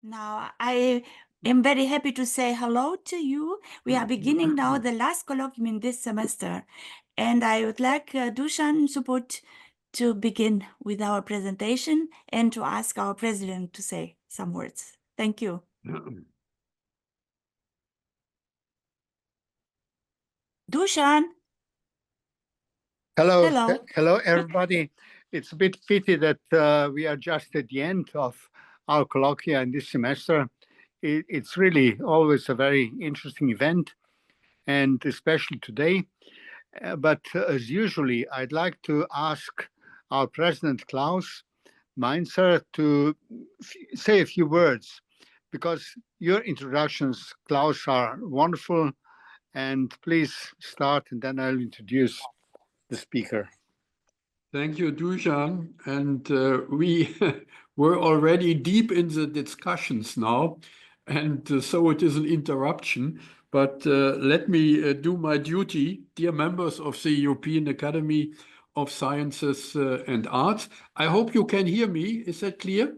Now, I am very happy to say hello to you. We are beginning now the last colloquium in this semester, and I would like Dušan Šuput to begin with our presentation and to ask our president to say some words. Thank you. Dušan. Hello. Hello. Hello, everybody. It's a bit pity that we are just at the end of our colloquia in this semester. It's really always a very interesting event, and especially today. But as usually, I'd like to ask our president, Klaus Mainzer, to say a few words, because your introductions, Klaus, are wonderful. And please start, and then I'll introduce the speaker. Thank you, Dušan. And we were already deep in the discussions now, and so it is an interruption. But let me do my duty, dear members of the European Academy of Sciences and Arts. I hope you can hear me. Is that clear?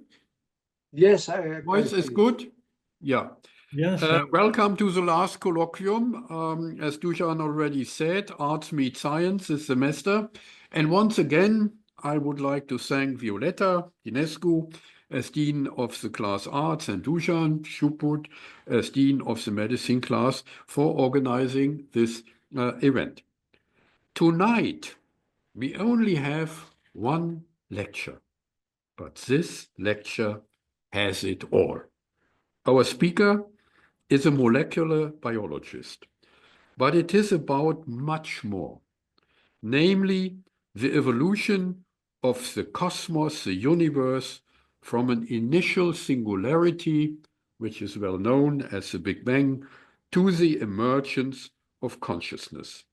Yes. Voice is good? Yeah. Yes. Welcome to the last colloquium. As Dušan already said, Arts Meet Science this semester. And once again, I would like to thank Violeta, Dinescu, as Dean of the class Arts, and Dušan Šuput, as Dean of the Medicine class, for organizing this event. Tonight, we only have one lecture, but this lecture has it all. Our speaker is a molecular biologist, but it is about much more, namely the evolution of the cosmos, the universe, from an initial singularity, which is well known as the Big Bang, to the emergence of consciousness.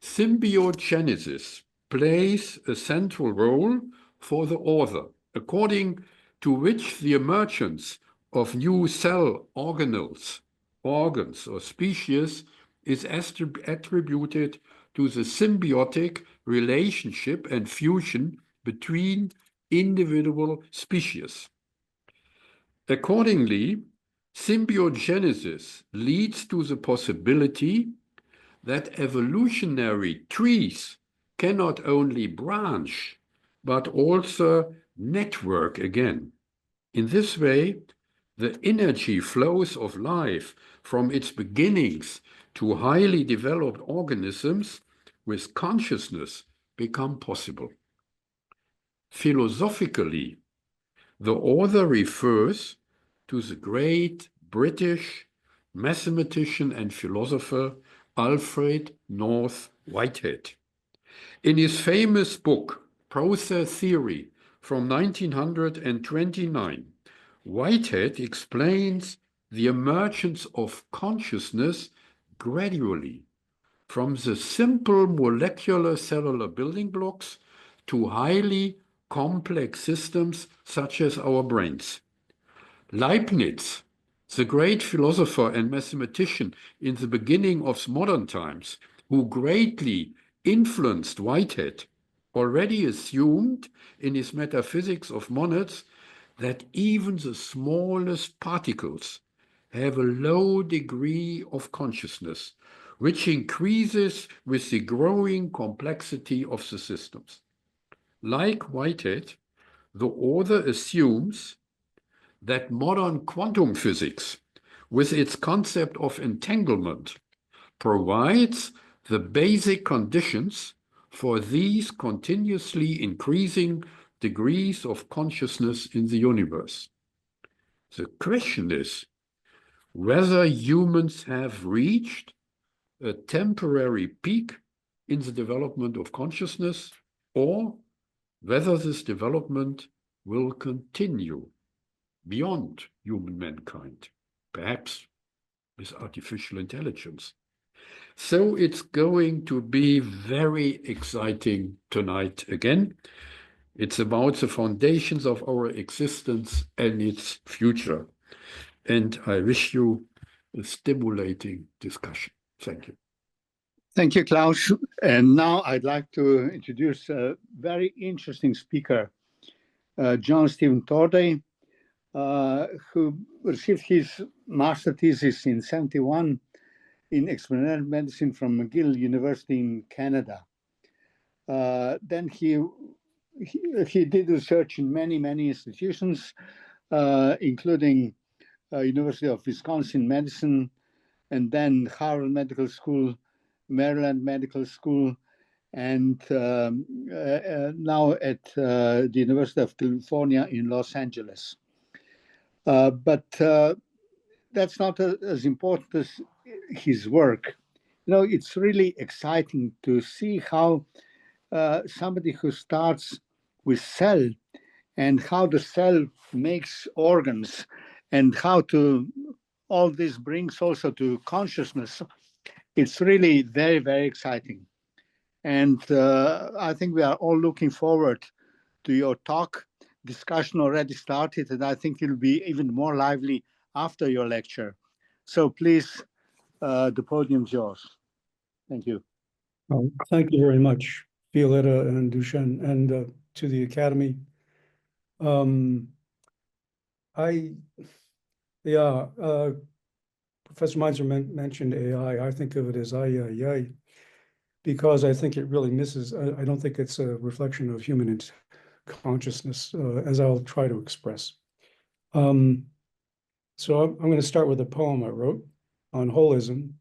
Symbiogenesis plays a central role for the author, according to which the emergence of new cell organs or species is attributed to the symbiotic relationship and fusion between individual species. Accordingly, symbiogenesis leads to the possibility that evolutionary trees cannot only branch, but also network again. In this way, the energy flows of life from its beginnings to highly developed organisms with consciousness become possible. Philosophically, the author refers to the great British mathematician and philosopher Alfred North Whitehead. In his famous book, Process Theory, from 1929, Whitehead explains the emergence of consciousness gradually from the simple molecular cellular building blocks to highly complex systems such as our brains. Leibniz, the great philosopher and mathematician in the beginning of modern times, who greatly influenced Whitehead, already assumed in his Metaphysics of Monads that even the smallest particles have a low degree of consciousness, which increases with the growing complexity of the systems. Like Whitehead, the author assumes that modern quantum physics, with its concept of entanglement, provides the basic conditions for these continuously increasing degrees of consciousness in the universe. The question is whether humans have reached a temporary peak in the development of consciousness, or whether this development will continue beyond human mankind, perhaps with artificial intelligence. So it's going to be very exciting tonight again. It's about the foundations of our existence and its future. And I wish you a stimulating discussion. Thank you. Thank you, Klaus. And now I'd like to introduce a very interesting speaker, John Stephen Torday, who received his master thesis in 1971 in experimental medicine from McGill University in Canada. Then he did research in many institutions, including University of Wisconsin Medicine, and then Harvard Medical School, Maryland Medical School, and now at the University of California in Los Angeles. But that's not as important as his work. You know, it's really exciting to see how somebody who starts with cell and how the cell makes organs and how to all this brings also to consciousness. It's really very exciting. And I think we are all looking forward to your talk. Discussion already started, and I think it'll be even more lively after your lecture. So please, the podium's yours. Thank you. Well, thank you very much, Violeta and Dušan, and to the Academy. Professor Meinzer mentioned AI. I think of it as AI, because I think it really misses. I don't think it's a reflection of human consciousness, as I'll try to express. So I'm going to start with a poem I wrote on holism.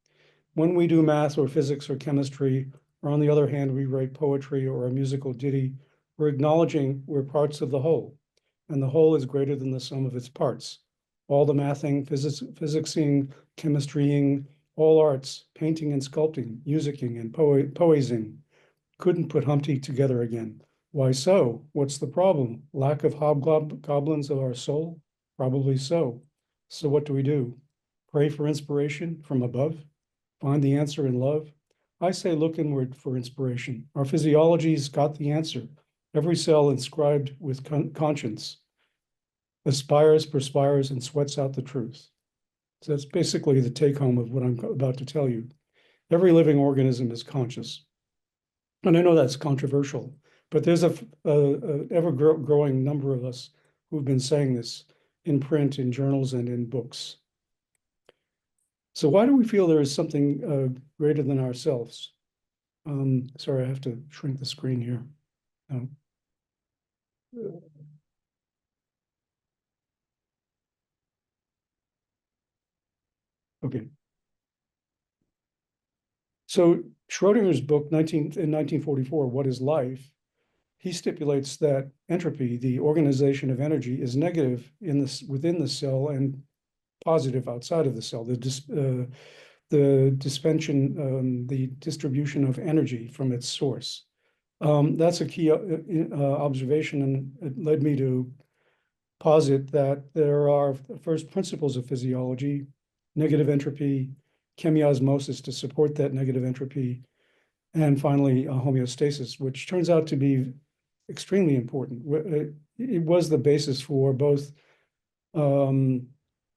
When we do math or physics or chemistry, or on the other hand, we write poetry or a musical ditty, we're acknowledging we're parts of the whole, and the whole is greater than the sum of its parts. All the mathing, physicsing, chemistrying, all arts, painting and sculpting, musicking and poesing, couldn't put Humpty together again. Why so? What's the problem? Lack of hobgoblins of our soul? Probably so. So what do? Pray for inspiration from above? Find the answer in love? I say look inward for inspiration. Our physiology's got the answer. Every cell inscribed with conscience aspires, perspires, and sweats out the truth. So that's basically the take home of what I'm about to tell you. Every living organism is conscious. And I know that's controversial, but there's a ever-growing number of us who've been saying this in print, in journals, and in books. So why do we feel there is something greater than ourselves? Sorry, I have to shrink the screen here. Okay. So Schrodinger's book in 1944, What is Life? He stipulates that entropy, the organization of energy, is negative within the cell and positive outside of the cell. The distribution of energy from its source. That's a key observation, and it led me to posit that there are first principles of physiology, negative entropy, chemiosmosis to support that negative entropy, and finally homeostasis, which turns out to be extremely important. It was the basis for both Claude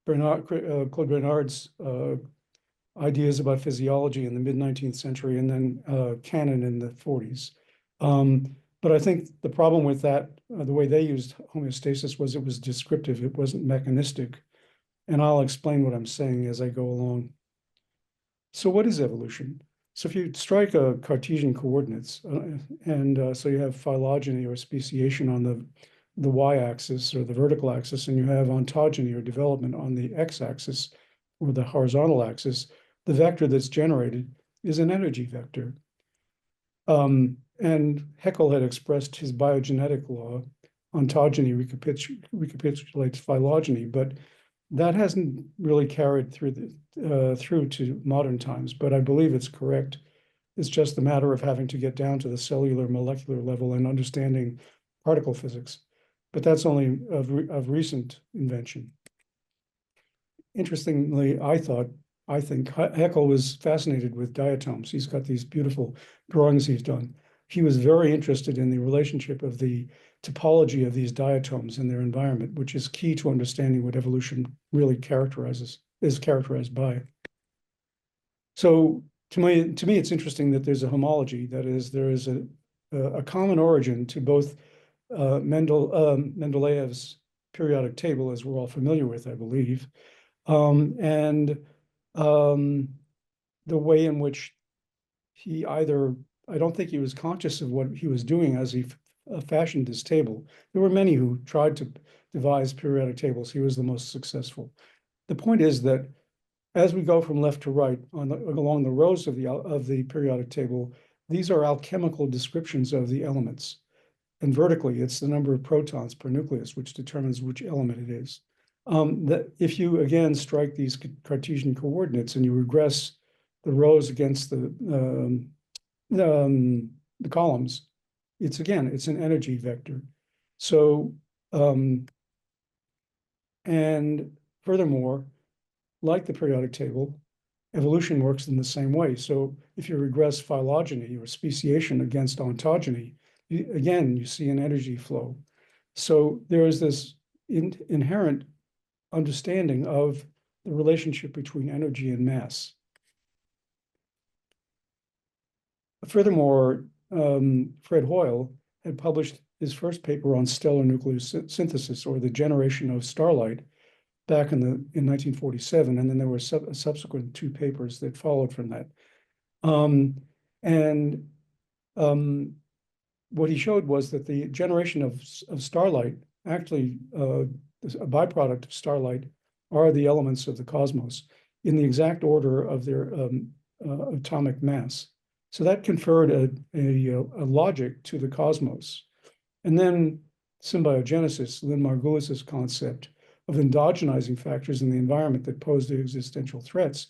Bernard's ideas about physiology in the mid-19th century and then Cannon in the 40s. But I think the problem with that, the way they used homeostasis, was it was descriptive, it wasn't mechanistic. And I'll explain what I'm saying as I go along. So what is evolution? So if you strike a Cartesian coordinates, so you have phylogeny or speciation on the y-axis or the vertical axis, and you have ontogeny or development on the x-axis or the horizontal axis, the vector that's generated is an energy vector. And Haeckel had expressed his biogenetic law. Ontogeny recapitulates phylogeny, but that hasn't really carried through to modern times, but I believe it's correct. It's just a matter of having to get down to the cellular molecular level and understanding particle physics. But that's only of recent invention. Interestingly, I think Haeckel was fascinated with diatoms. He's got these beautiful drawings he's done. He was very interested in the relationship of the topology of these diatoms in their environment, which is key to understanding what evolution really is characterized by. So to me, it's interesting that there's a homology. That is, there is a common origin to both Mendeleev's periodic table, as we're all familiar with, I believe, and the way in which he either, I don't think he was conscious of what he was doing as he fashioned this table. There were many who tried to devise periodic tables. He was the most successful. The point is that as we go from left to right along the rows of the periodic table, these are alchemical descriptions of the elements. And vertically, it's the number of protons per nucleus, which determines which element it is. That if you, again, strike these Cartesian coordinates and you regress the rows against the columns, it's an energy vector. So, and furthermore, like the periodic table, evolution works in the same way. So if you regress phylogeny or speciation against ontogeny, again, you see an energy flow. So there is this inherent understanding of the relationship between energy and mass. Furthermore, Fred Hoyle had published his first paper on stellar nucleosynthesis, or the generation of starlight, back in 1947, and then there were subsequent 2 papers that followed from that. What he showed was that the generation of starlight, actually a byproduct of starlight, are the elements of the cosmos in the exact order of their atomic mass. So that conferred a logic to the cosmos. And then symbiogenesis, Lynn Margulis's concept of endogenizing factors in the environment that pose the existential threats,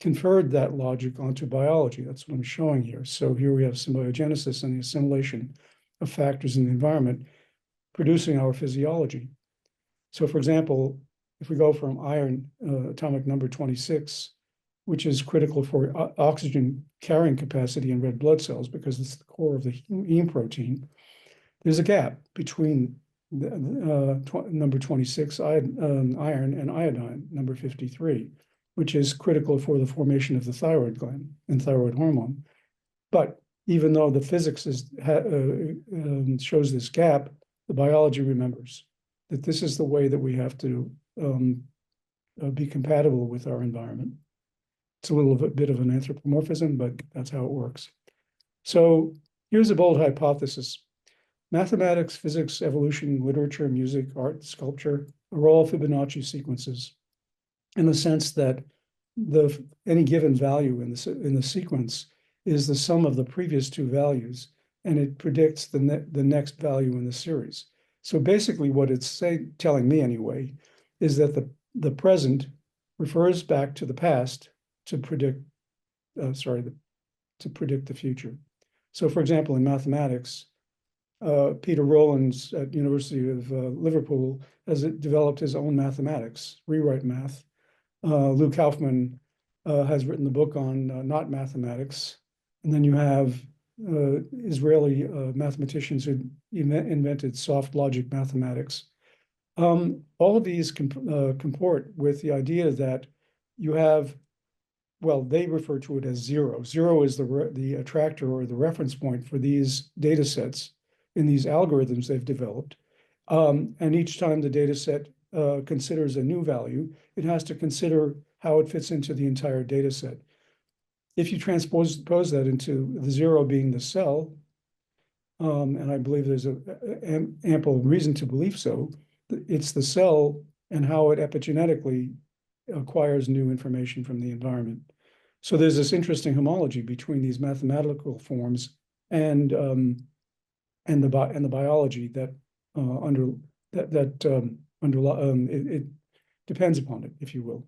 conferred that logic onto biology. That's what I'm showing here. So here we have symbiogenesis and the assimilation of factors in the environment producing our physiology. So for example, if we go from iron, atomic number 26, which is critical for oxygen carrying capacity in red blood cells because it's the core of the heme protein, there's a gap between number 26, iron, and iodine, number 53, which is critical for the formation of the thyroid gland and thyroid hormone. But even though the physics shows this gap, the biology remembers that this is the way that we have to be compatible with our environment. It's a little bit of an anthropomorphism, but that's how it works. So here's a bold hypothesis. Mathematics, physics, evolution, literature, music, art, sculpture are all Fibonacci sequences, in the sense that any given value in the sequence is the sum of the previous 2 values, and it predicts the next value in the series. So basically what it's telling me anyway, is that the present refers back to the past to predict, to predict the future. So for example, in mathematics, Peter Rowlands at University of Liverpool has developed his own mathematics, rewrite math. Lou Kaufman has written the book on not mathematics. And then you have Israeli mathematicians who invented soft logic mathematics. All of these comport with the idea that you have, well, they refer to it as zero. Zero is the attractor or the reference point for these data sets in these algorithms they've developed. And each time the data set considers a new value, it has to consider how it fits into the entire data set. If you transpose that into the zero being the cell, and I believe there's ample reason to believe so, it's the cell and how it epigenetically acquires new information from the environment. So there's this interesting homology between these mathematical forms and the biology that it depends upon it, if you will.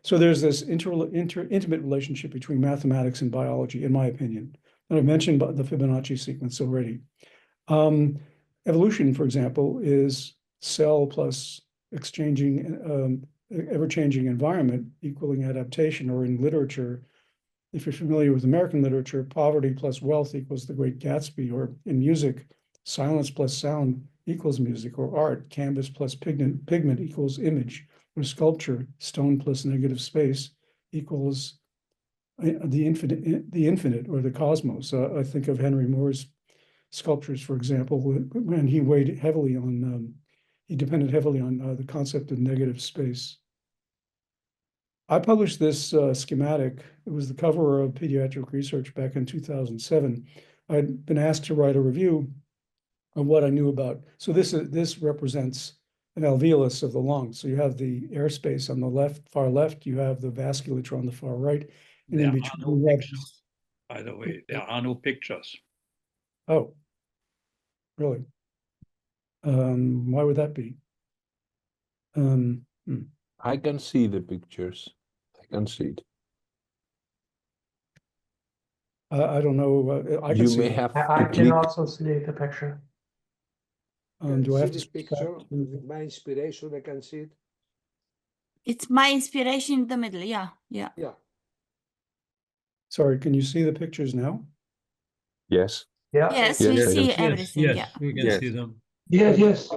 So there's this intimate relationship between mathematics and biology, in my opinion. And I've mentioned the Fibonacci sequence already. Evolution, for example, is cell plus ever-changing environment equaling adaptation, or in literature, if you're familiar with American literature, poverty plus wealth equals The Great Gatsby, or in music, silence plus sound equals music, or art, canvas plus pigment equals image, or sculpture, stone plus negative space equals the infinite or the cosmos. I think of Henry Moore's sculptures, for example, when he weighed heavily on, he depended heavily on the concept of negative space. I published this schematic. It was the cover of Pediatric Research back in 2007. I'd been asked to write a review of what I knew about. So this represents an alveolus of the lung. So you have the airspace on the left, far left. You have the vasculature on the far right. And There in are between, no you have... pictures, by the way. There are no pictures. Oh, really? Why would that be? I can see the pictures. I can see it. I don't know. I can You see may it. have I to can click. also see the picture. Do I have to see this switch back picture? to... My inspiration, I can see it. It's my inspiration in the middle. Yeah, yeah. Yeah. Sorry, can you see the pictures now? Yes. Yeah. Yes, Yes, we I see can. everything. Yes, Yeah. we can Yes. see them. Yes, yes.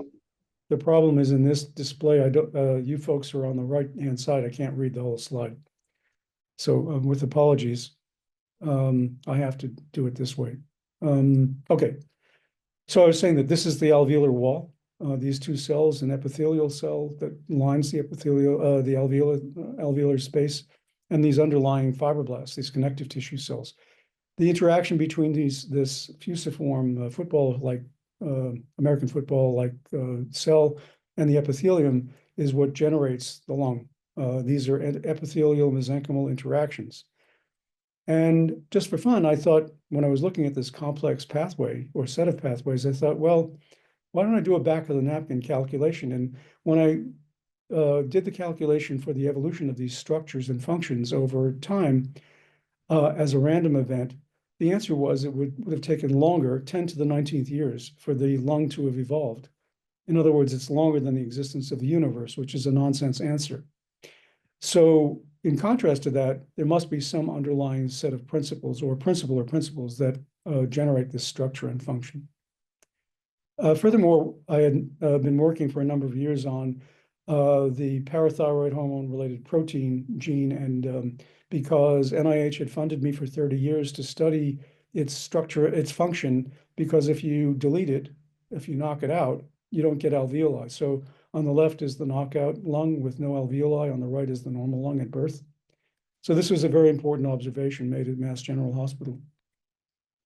The problem is in this display, I don't. You folks are on the right-hand side. I can't read the whole slide. So with apologies, I have to do it this way. Okay. So I was saying that this is the alveolar wall. These two cells, an epithelial cell that lines the epithelial, the alveolar space, and these underlying fibroblasts, these connective tissue cells. The interaction between this fusiform football-like American football-like cell and the epithelium is what generates the lung. These are epithelial mesenchymal interactions. And just for fun, I thought when I was looking at this complex pathway or set of pathways, I thought, well, why don't I do a back of the napkin calculation? And when I did the calculation for the evolution of these structures and functions over time as a random event, the answer was it would have taken longer, 10 to the 19th years, for the lung to have evolved. In other words, it's longer than the existence of the universe, which is a nonsense answer. So in contrast to that, there must be some underlying set of principles or principles that generate this structure and function. Furthermore, I had been working for a number of years on the parathyroid hormone-related protein gene, and because NIH had funded me for 30 years to study its structure, its function, because if you delete it, if you knock it out, you don't get alveoli. So on the left is the knockout lung with no alveoli. On the right is the normal lung at birth. So this was a very important observation made at Mass General Hospital.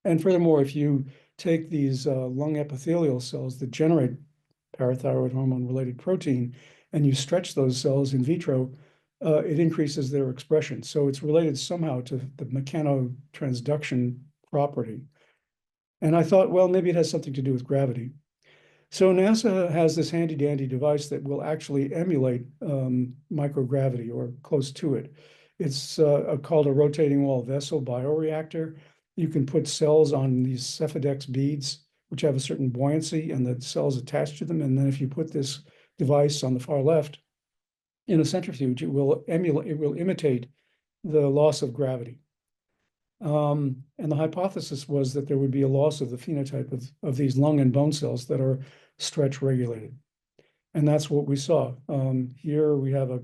And furthermore, if you take these lung epithelial cells that generate parathyroid hormone-related protein, and you stretch those cells in vitro, it increases their expression. So it's related somehow to the mechanotransduction property. And I thought, well, maybe it has something to do with gravity. So NASA has this handy-dandy device that will actually emulate microgravity or close to it. It's called a rotating wall vessel bioreactor. You can put cells on these Cephadex beads, which have a certain buoyancy, and the cells attached to them. And then if you put this device on the far left in a centrifuge, it will imitate the loss of gravity. And the hypothesis was that there would be a loss of the phenotype of these lung and bone cells that are stretch regulated. And that's what we saw. Here we have a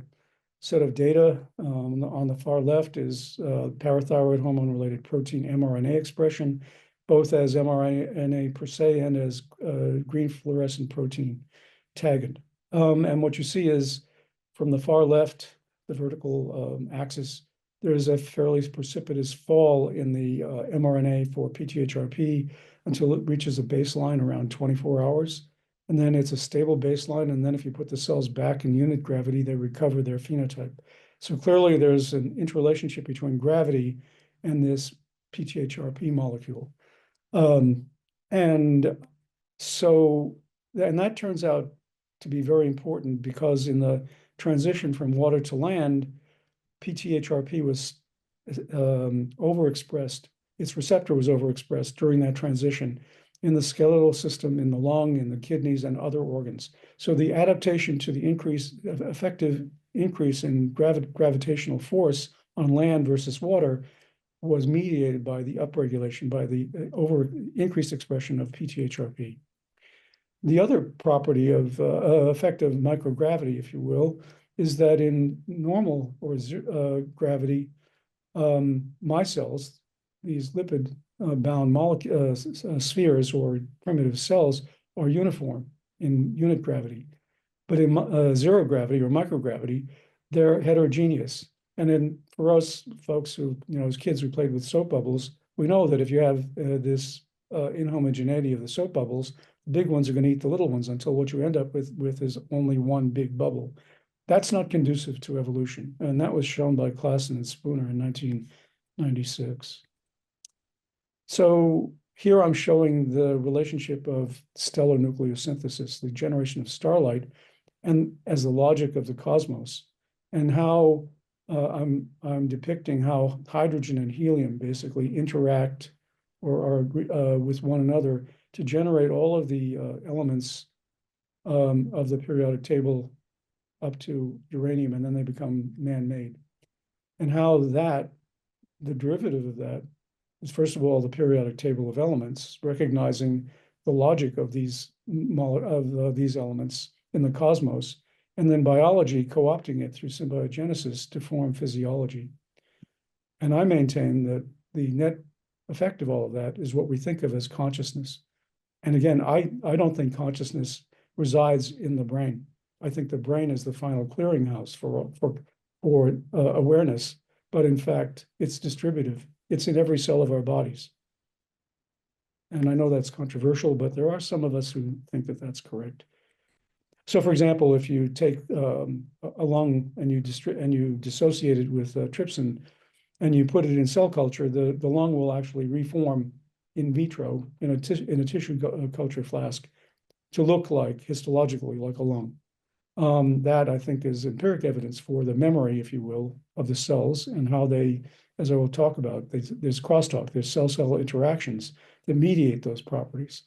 set of data. On the far left is parathyroid hormone-related protein mRNA expression, both as mRNA per se and as green fluorescent protein tagged. And what you see is from the far left, the vertical axis, there's a fairly precipitous fall in the mRNA for PTHrP until it reaches a baseline around 24 hours. And then it's a stable baseline. And then if you put the cells back in unit gravity, they recover their phenotype. So clearly there's an interrelationship between gravity and this PTHrP molecule. And that turns out to be very important because in the transition from water to land, PTHrP was overexpressed. Its receptor was overexpressed during that transition in the skeletal system, in the lung, in the kidneys, and other organs. So the adaptation to the effective increase in gravitational force on land versus water was mediated by the upregulation, by the increased expression of PTHrP. The other property of effect of microgravity, if you will, is that in normal or gravity, my cells, these lipid bound spheres or primitive cells, are uniform in unit gravity. But in zero gravity or microgravity, they're heterogeneous. And then for us folks who, as kids who played with soap bubbles, we know that if you have this inhomogeneity of the soap bubbles, the big ones are going to eat the little ones until what you end up with is only one big bubble. That's not conducive to evolution. And that was shown by Klassen and Spooner in 1996. So here I'm showing the relationship of stellar nucleosynthesis, the generation of starlight, and as the logic of the cosmos, and how I'm depicting how hydrogen and helium basically interact or are with one another to generate all of the elements of the periodic table up to uranium, and then they become man-made. And how that, the derivative of that, is first of all the periodic table of elements, recognizing the logic of these elements in the cosmos, and then biology co-opting it through symbiogenesis to form physiology. And I maintain that the net effect of all of that is what we think of as consciousness. And again, I don't think consciousness resides in the brain. I think the brain is the final clearinghouse for awareness, but in fact, it's distributive. It's in every cell of our bodies. And I know that's controversial, but there are some of us who think that that's correct. So, for example, if you take a lung and you dissociate it with trypsin, and you put it in cell culture, the lung will actually reform in vitro in a tissue culture flask to look like histologically like a lung. That I think is empiric evidence for the memory, if you will, of the cells and how they, as I will talk about, there's crosstalk, there's cell-cell interactions that mediate those properties.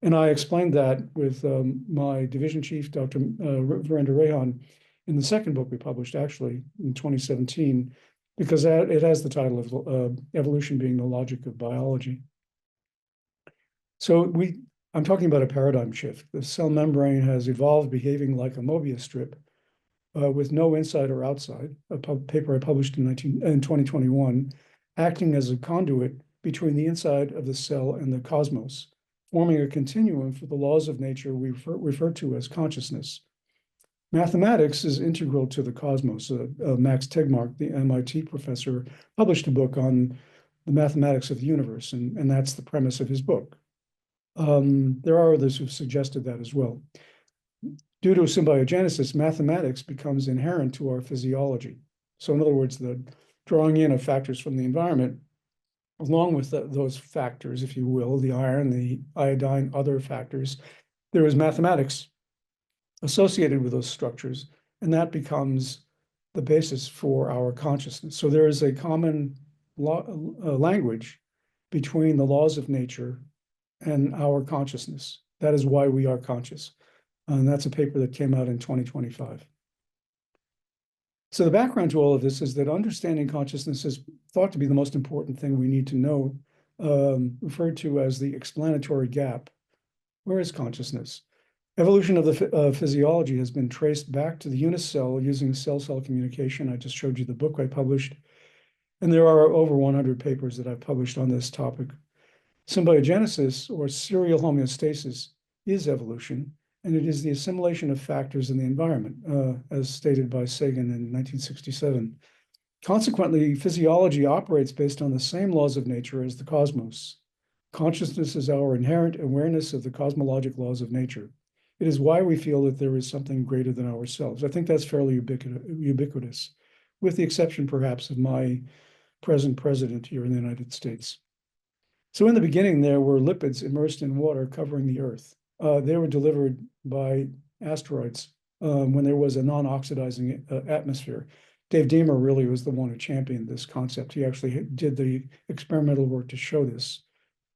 And I explained that with my division chief, Dr. Virendra Rehan, in the second book we published, actually, in 2017, because it has the title of Evolution Being the Logic of Biology. So I'm talking about a paradigm shift. The cell membrane has evolved behaving like a Mobius strip with no inside or outside, a paper I published in 2021, acting as a conduit between the inside of the cell and the cosmos, forming a continuum for the laws of nature we refer to as consciousness. Mathematics is integral to the cosmos. Max Tegmark, the MIT professor, published a book on the mathematics of the universe, and that's the premise of his book. There are others who've suggested that as well. Due to symbiogenesis, mathematics becomes inherent to our physiology. So in other words, the drawing in of factors from the environment, along with those factors, if you will, the iron, the iodine, other factors, there is mathematics associated with those structures, and that becomes the basis for our consciousness. So there is a common language between the laws of nature and our consciousness. That is why we are conscious. And that's a paper that came out in 2025. So the background to all of this is that understanding consciousness is thought to be the most important thing we need to know, referred to as the explanatory gap. Where is consciousness? Evolution of the physiology has been traced back to the unicell using cell-cell communication. I just showed you the book I published. And there are over 100 papers that I've published on this topic. Symbiogenesis, or serial homeostasis, is evolution, and it is the assimilation of factors in the environment, as stated by Sagan in 1967. Consequently, physiology operates based on the same laws of nature as the cosmos. Consciousness is our inherent awareness of the cosmologic laws of nature. It is why we feel that there is something greater than ourselves. I think that's fairly ubiquitous, with the exception perhaps of my present president here in the United States. So in the beginning, there were lipids immersed in water covering the Earth. They were delivered by asteroids when there was a non-oxidizing atmosphere. Dave Deamer really was the one who championed this concept. He actually did the experimental work to show this,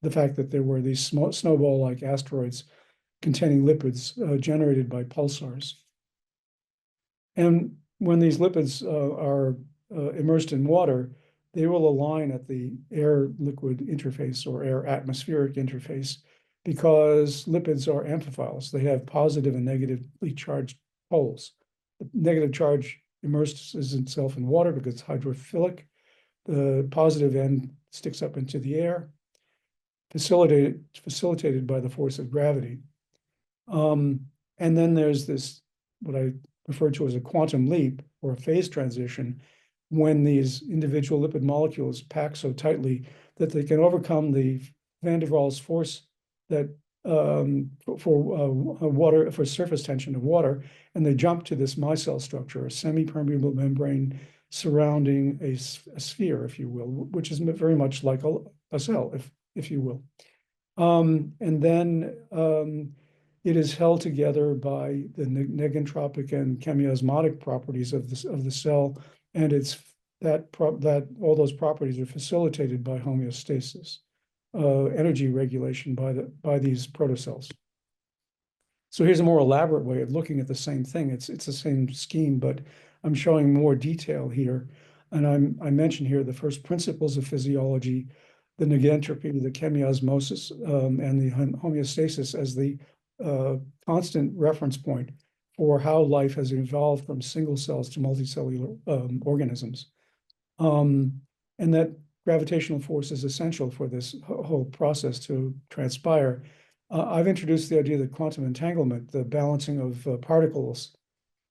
the fact that there were these snowball-like asteroids containing lipids generated by pulsars. And when these lipids are immersed in water, they will align at the air-liquid interface or air-atmospheric interface because lipids are amphiphiles. They have positive and negatively charged poles. The negative charge immerses itself in water because it's hydrophilic. The positive end sticks up into the air, facilitated by the force of gravity. And And then there's this, what I refer to as a quantum leap or a phase transition, when these individual lipid molecules pack so tightly that they can overcome the van der Waals force that for surface tension of water, and they jump to this micelle structure, a semi-permeable membrane surrounding a sphere, if you will, which is very much like a cell, if you will. And then it is held together by the negentropic and chemiosmotic properties of the cell, and all those properties are facilitated by homeostasis, energy regulation by these protocells. So here's a more elaborate way of looking at the same thing. It's the same scheme, but I'm showing more detail here. And I mentioned here the first principles of physiology, the negentropy, the chemiosmosis, and the homeostasis as the constant reference point for how life has evolved from single cells to multicellular organisms. And that gravitational force is essential for this whole process to transpire. I've introduced the idea that quantum entanglement, the balancing of particles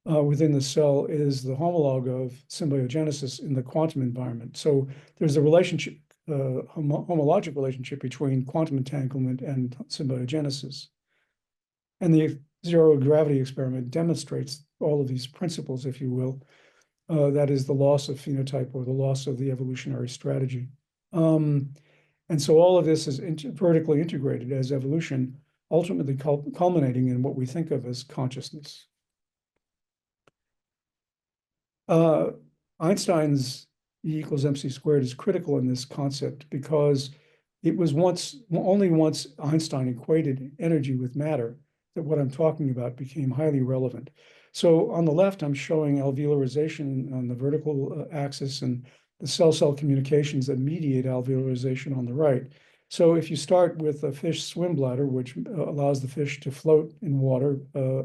within the cell, is the homologue of symbiogenesis in the quantum environment. So there's a relationship, homologic relationship between quantum entanglement and symbiogenesis. And the zero gravity experiment demonstrates all of these principles, if you will. That is the loss of phenotype or the loss of the evolutionary strategy. And so all of this is vertically integrated as evolution, ultimately culminating in what we think of as consciousness. Einstein's E equals mc squared is critical in this concept because it was only once Einstein equated energy with matter that what I'm talking about became highly relevant. So on the left, I'm showing alveolarization on the vertical axis and the cell-cell communications that mediate alveolarization on the right. So if you start with a fish swim bladder, which allows the fish to float in water,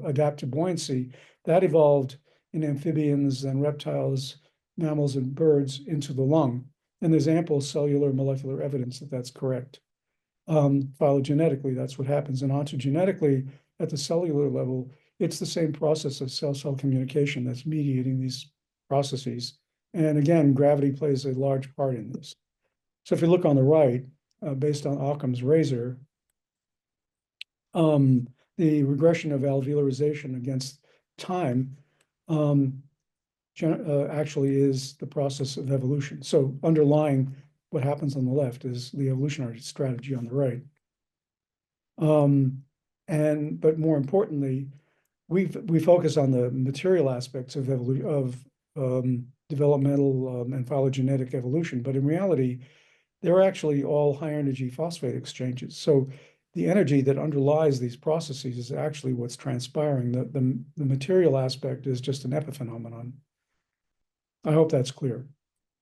adapt to buoyancy, that evolved in amphibians and reptiles, mammals and birds into the lung. And there's ample cellular molecular evidence that that's correct. Phylogenetically, that's what happens. And ontogenetically, at the cellular level, it's the same process of cell-cell communication that's mediating these processes. And again, gravity plays a large part in this. So if you look on the right, based on Occam's razor, the regression of alveolarization against time actually is the process of evolution. So underlying what happens on the left is the evolutionary strategy on the right. But more importantly, we focus on the material aspects of developmental and phylogenetic evolution, but in reality, they're actually all high energy phosphate exchanges. So the energy that underlies these processes is actually what's transpiring. The material aspect is just an epiphenomenon. I hope that's clear.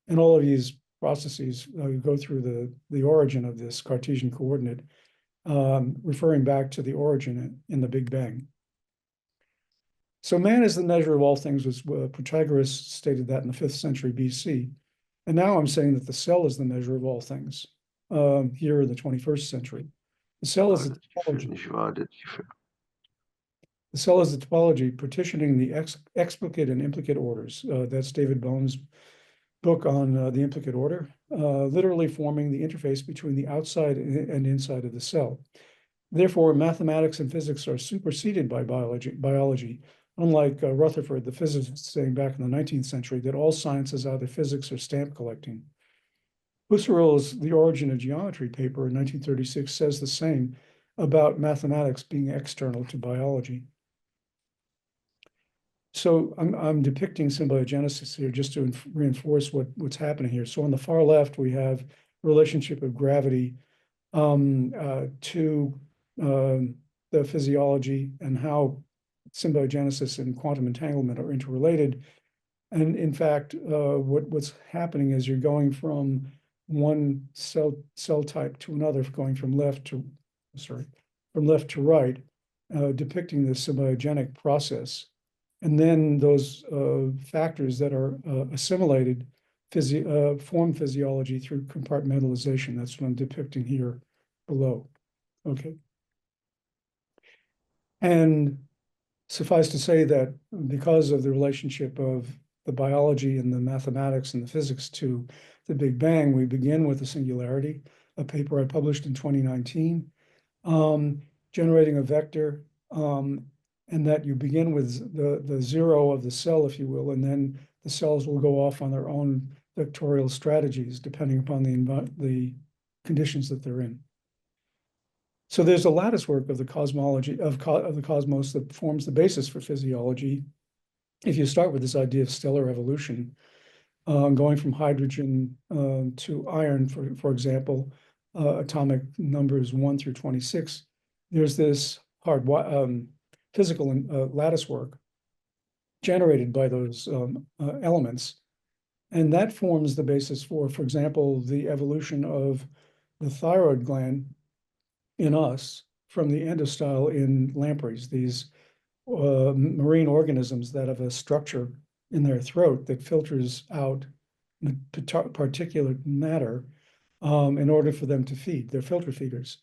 And all of these processes go through the origin of this Cartesian coordinate, referring back to the origin in the Big Bang. So man is the measure of all things, was Protagoras stated that in the 5th century BC. And now I'm saying that the cell is the measure of all things here in the 21st century. The cell is the topology. The cell is the topology partitioning the explicate and implicate orders. That's David Bohm's book on the implicate order, literally forming the interface between the outside and inside of the cell. Therefore, mathematics and physics are superseded by biology, unlike Rutherford, the physicist, saying back in the 19th century that all science is either physics or stamp collecting. Husserl's The Origin of Geometry paper in 1936 says the same about mathematics being external to biology. So I'm depicting symbiogenesis here just to reinforce what's happening here. So on the far left, we have the relationship of gravity to the physiology and how symbiogenesis and quantum entanglement are interrelated. And in fact, what's happening is you're going from one cell type to another, going from left to right, depicting the symbiogenic process. And then those factors that are assimilated form physiology through compartmentalization. That's what I'm depicting here below. Okay. And Suffice to say that because of the relationship of the biology and the mathematics and the physics to the Big Bang, we begin with a singularity, a paper I published in 2019, generating a vector, and that you begin with the zero of the cell, if you will, and then the cells will go off on their own vectorial strategies depending upon the conditions that they're in. So there's a lattice work of the cosmology of the cosmos that forms the basis for physiology. If you start with this idea of stellar evolution, going from hydrogen to iron, for example, atomic numbers 1 through 26, there's this hard physical lattice work generated by those elements. And that forms the basis for example, the evolution of the thyroid gland in us from the endostyle in lampreys, these marine organisms that have a structure in their throat that filters out particulate matter in order for them to feed. They're filter feeders.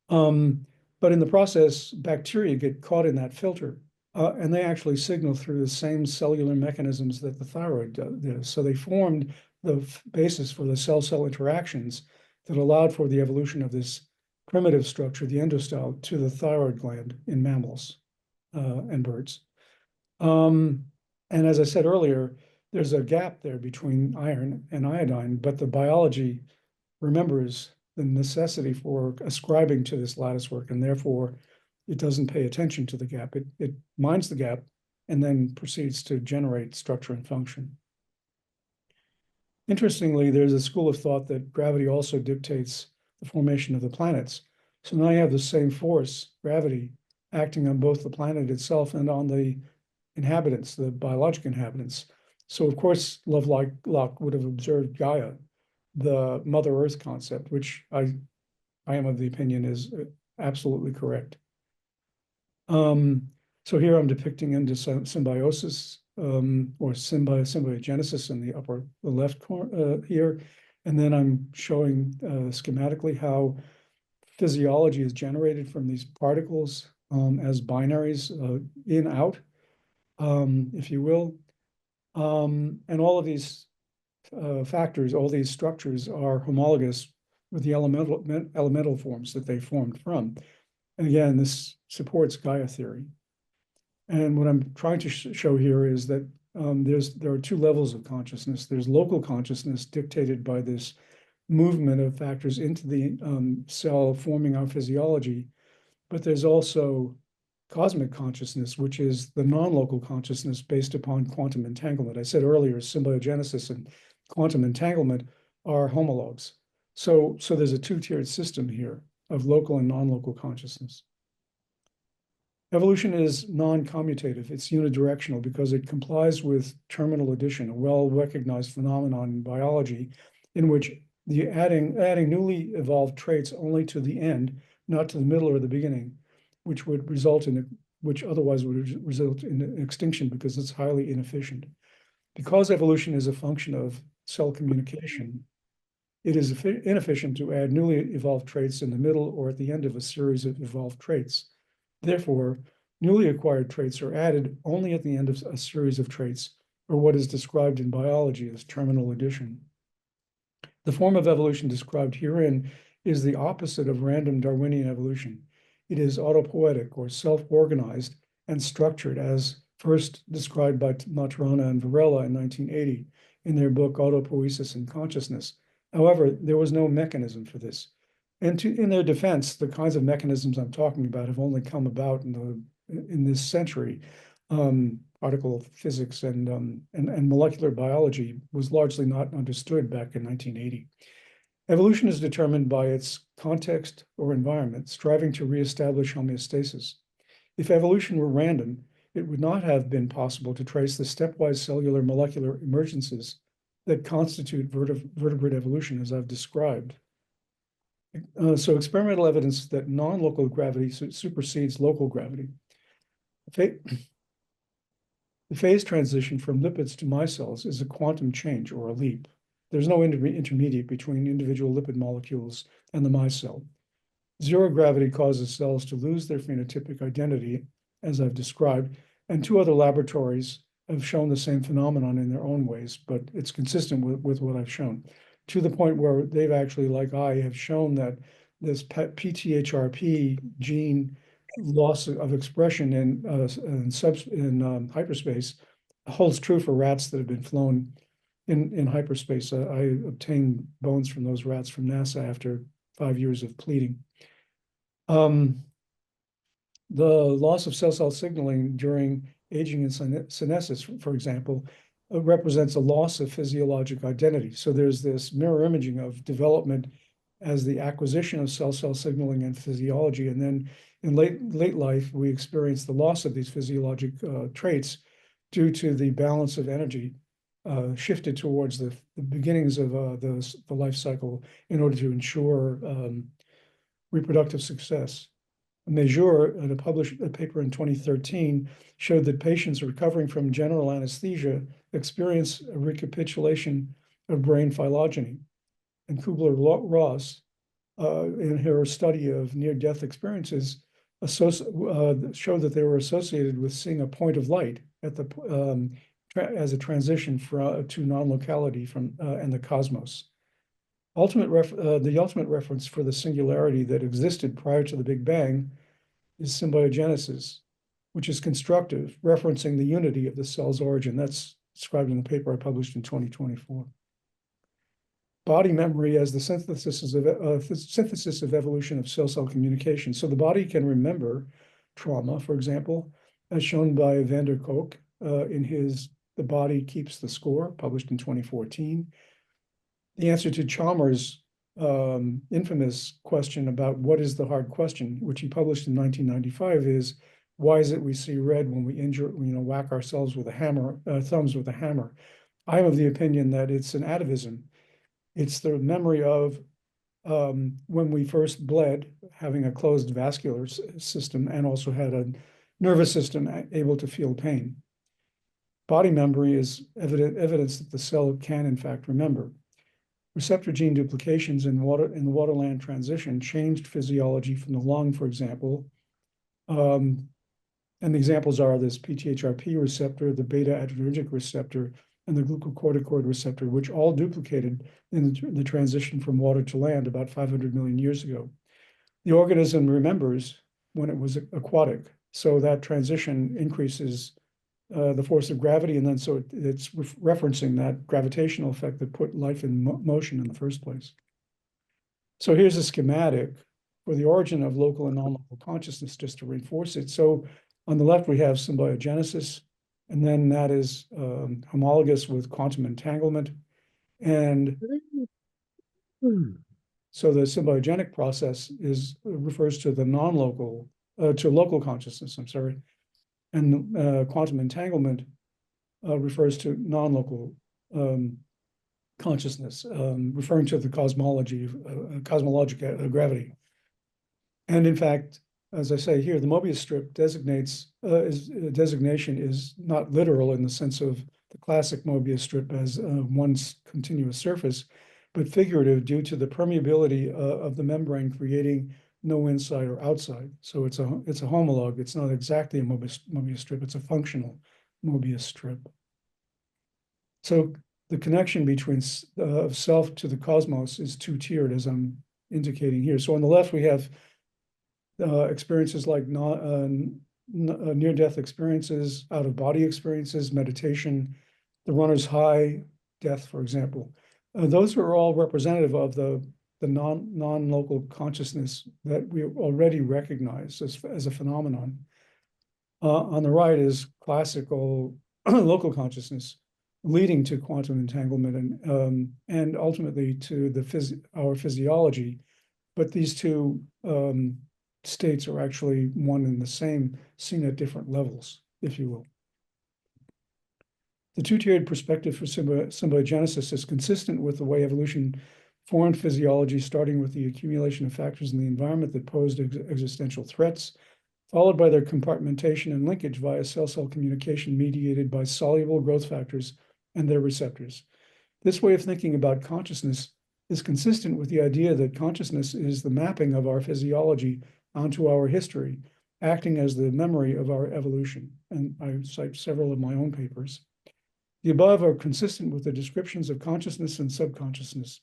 But in the process, bacteria get caught in that filter, and they actually signal through the same cellular mechanisms that the thyroid does. So they formed the basis for the cell-cell interactions that allowed for the evolution of this primitive structure, the endostyle, to the thyroid gland in mammals and birds. And as I said earlier, there's a gap there between iron and iodine, but the biology remembers the necessity for ascribing to this lattice work, and therefore it doesn't pay attention to the gap. It minds the gap and then proceeds to generate structure and function. Interestingly, there's a school of thought that gravity also dictates the formation of the planets. So now you have the same force, gravity, acting on both the planet itself and on the inhabitants, the biologic inhabitants. So of course, Lovelock would have observed Gaia, the Mother Earth concept, which I am of the opinion is absolutely correct. So here I'm depicting symbiosis or symbiogenesis in the left corner here. And then I'm showing schematically how physiology is generated from these particles as binaries in, out, if you will. And all of these factors, all these structures are homologous with the elemental forms that they formed from. And again, this supports Gaia theory. And what I'm trying to show here is that there are two levels of consciousness. There's local consciousness dictated by this movement of factors into the cell forming our physiology, but there's also cosmic consciousness, which is the non-local consciousness based upon quantum entanglement. I said earlier, symbiogenesis and quantum entanglement are homologs. So there's a two-tiered system here of local and non-local consciousness. Evolution is non-commutative. It's unidirectional because it complies with terminal addition, a well-recognized phenomenon in biology in which the adding newly evolved traits only to the end, not to the middle or the beginning, which otherwise would result in extinction because it's highly inefficient. Because evolution is a function of cell communication, it is inefficient to add newly evolved traits in the middle or at the end of a series of evolved traits. Therefore, newly acquired traits are added only at the end of a series of traits, or what is described in biology as terminal addition. The form of evolution described herein is the opposite of random Darwinian evolution. It is autopoietic or self-organized and structured as first described by Maturana and Vrba in 1980 in their book Autopoiesis and Consciousness. However, there was no mechanism for this. And in their defense, the kinds of mechanisms I'm talking about have only come about in this century. Particle physics and molecular biology was largely not understood back in 1980. Evolution is determined by its context or environment, striving to reestablish homeostasis. If evolution were random, it would not have been possible to trace the stepwise cellular molecular emergences that constitute vertebrate evolution, as I've described. So experimental evidence that non-local gravity supersedes local gravity. The phase transition from lipids to micelles is a quantum change or a leap. There's no intermediate between individual lipid molecules and the micelle. Zero gravity causes cells to lose their phenotypic identity, as I've described, And two other laboratories have shown the same phenomenon in their own ways, but it's consistent with what I've shown, to the point where they've actually, like I, have shown that this PTHRP gene loss of expression in hyperspace holds true for rats that have been flown in hyperspace. I obtained bones from those rats from NASA after 5 years of pleading. The loss of cell-cell signaling during aging and senescence, for example, represents a loss of physiologic identity. So there's this mirror imaging of development as the acquisition of cell-cell signaling and physiology. And then in late life, we experience the loss of these physiologic traits due to the balance of energy shifted towards the beginnings of the life cycle in order to ensure reproductive success. Mazur, in a published paper in 2013, showed that patients recovering from general anesthesia experience a recapitulation of brain phylogeny. And Kubler-Ross, in her study of near-death experiences, showed that they were associated with seeing a point of light at the as a transition to non-locality from and the cosmos. The ultimate reference for the singularity that existed prior to the Big Bang is symbiogenesis, which is constructive, referencing the unity of the cell's origin. That's described in the paper I published in 2024. Body memory as the synthesis of evolution of cell-cell communication. So the body can remember trauma, for example, as shown by van der Kolk in his The Body Keeps the Score, published in 2014. The answer to Chalmers' infamous question about what is the hard question, which he published in 1995, is why is it we see red when we whack ourselves with a hammer, thumbs with a hammer? I'm of the opinion that it's an atavism. It's the memory of when we first bled, having a closed vascular system and also had a nervous system able to feel pain. Body memory is evidence that the cell can, in fact, remember. Receptor gene duplications in the water-land transition changed physiology from the lung, for example. And the examples are this PTHRP receptor, the beta-adrenergic receptor, and the glucocorticoid receptor, which all duplicated in the transition from water to land about 500 million years ago. The organism remembers when it was aquatic, so that transition increases the force of gravity, and then so it's referencing that gravitational effect that put life in motion in the first place. So here's a schematic for the origin of local and non-local consciousness, just to reinforce it. So on the left, we have symbiogenesis, and then that is homologous with quantum entanglement. And so the symbiogenic process refers to the non-local, to local consciousness, I'm sorry. And quantum entanglement refers to non-local consciousness, referring to the cosmology, cosmologic gravity. And in fact, as I say here, the Mobius strip designation is not literal in the sense of the classic Mobius strip as one continuous surface, but figurative due to the permeability of the membrane creating no inside or outside. So it's a homologue. It's not exactly a Mobius strip. It's a functional Mobius strip. So the connection between self to the cosmos is two-tiered, as I'm indicating here. So on the left, we have experiences like near-death experiences, out-of-body experiences, meditation, the runner's high, death, for example. Those are all representative of the non-local consciousness that we already recognize as a phenomenon. On the right is classical local consciousness, leading to quantum entanglement and ultimately to our physiology. But these two states are actually one and the same, seen at different levels, if you will. The two-tiered perspective for symbiogenesis is consistent with the way evolution formed physiology, starting with the accumulation of factors in the environment that posed existential threats, followed by their compartmentation and linkage via cell-cell communication mediated by soluble growth factors and their receptors. This way of thinking about consciousness is consistent with the idea that consciousness is the mapping of our physiology onto our history, acting as the memory of our evolution. And I cite several of my own papers. The above are consistent with the descriptions of consciousness and subconsciousness.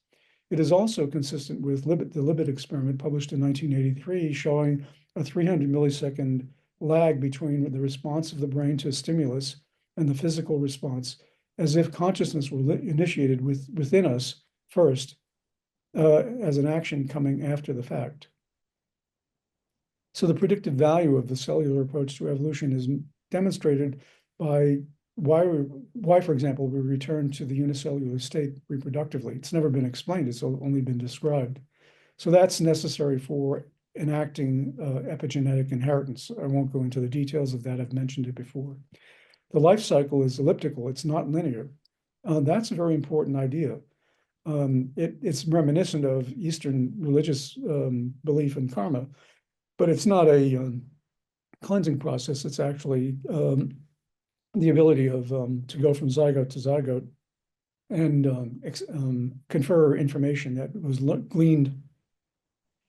It is also consistent with the Libet experiment published in 1983, showing a 300 millisecond lag between the response of the brain to a stimulus and the physical response, as if consciousness were initiated within us first, as an action coming after the fact. So the predictive value of the cellular approach to evolution is demonstrated by why, for example, we return to the unicellular state reproductively. It's never been explained, it's only been described. So that's necessary for enacting epigenetic inheritance. I won't go into the details of that, I've mentioned it before. The life cycle is elliptical, it's not linear. That's a very important idea. It's reminiscent of Eastern religious belief in karma, but it's not a cleansing process. It's actually the ability of to go from zygote to zygote and confer information that was gleaned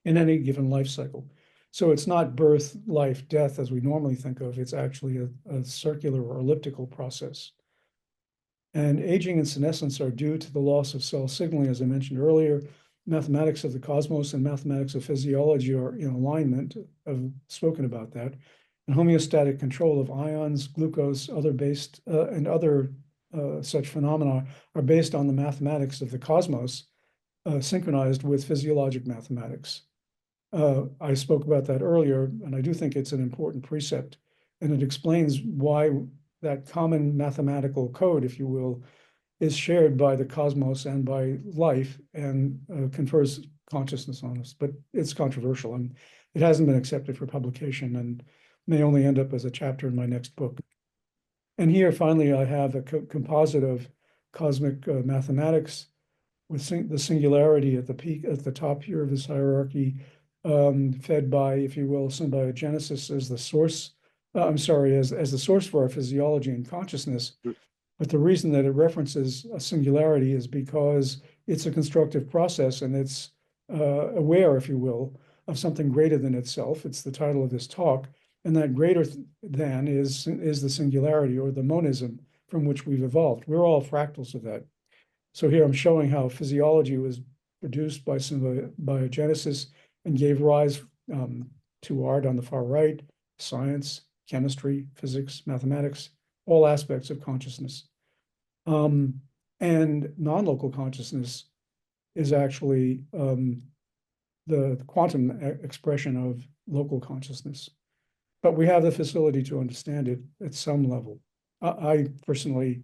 in any given life cycle. So it's not birth, life, death as we normally think of. It's actually a circular or elliptical process. And aging and senescence are due to the loss of cell signaling, as I mentioned earlier. Mathematics of the cosmos and mathematics of physiology are in alignment. I've spoken about that. And homeostatic control of ions, glucose, and other such phenomena are based on the mathematics of the cosmos, synchronized with physiologic mathematics. I spoke about that earlier, and I do think it's an important precept, and it explains why that common mathematical code, if you will, is shared by the cosmos and by life and confers consciousness on us. But it's controversial, and it hasn't been accepted for publication and may only end up as a chapter in my next book. And here, finally, I have a composite of cosmic mathematics with the singularity at the peak, at the top here of this hierarchy, fed by, if you will, symbiogenesis as the source. As the source for our physiology and consciousness. But the reason that it references a singularity is because it's a constructive process and it's aware, if you will, of something greater than itself. It's the title of this talk. And that greater than is the singularity or the monism from which we've evolved. We're all fractals of that. So here I'm showing how physiology was produced by symbiogenesis and gave rise to art on the far right, science, chemistry, physics, mathematics, all aspects of consciousness. And non-local consciousness is actually the quantum expression of local consciousness. But we have the facility to understand it at some level. I personally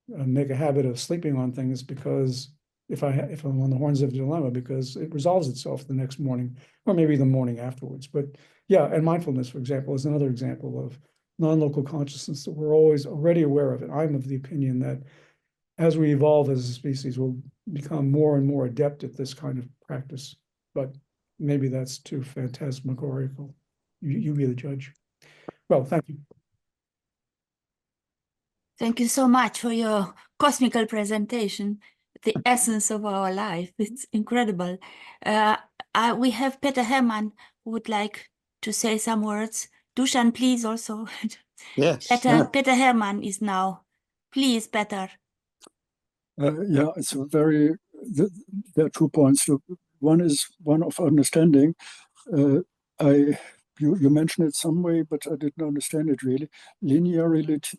make a habit of sleeping on things because if I'm on the horns of a dilemma, because it resolves itself the next morning or maybe the morning afterwards. But yeah, and mindfulness, for example, is another example of non-local consciousness that we're always already aware of. And I'm of the opinion that as we evolve as a species, we'll become more and more adept at this kind of practice. But maybe that's too phantasmagorical. You be the judge. Well, thank you. Thank you so much for your cosmical presentation, the essence of our life. It's incredible. We have Peter Hermann who would like to say some words. Dušan, please also. Yes. Peter Hermann is now. Please, Peter. Yeah, it's a very, there are 2 points. One is one of understanding. You mentioned it some way, but I didn't understand it really. Linearity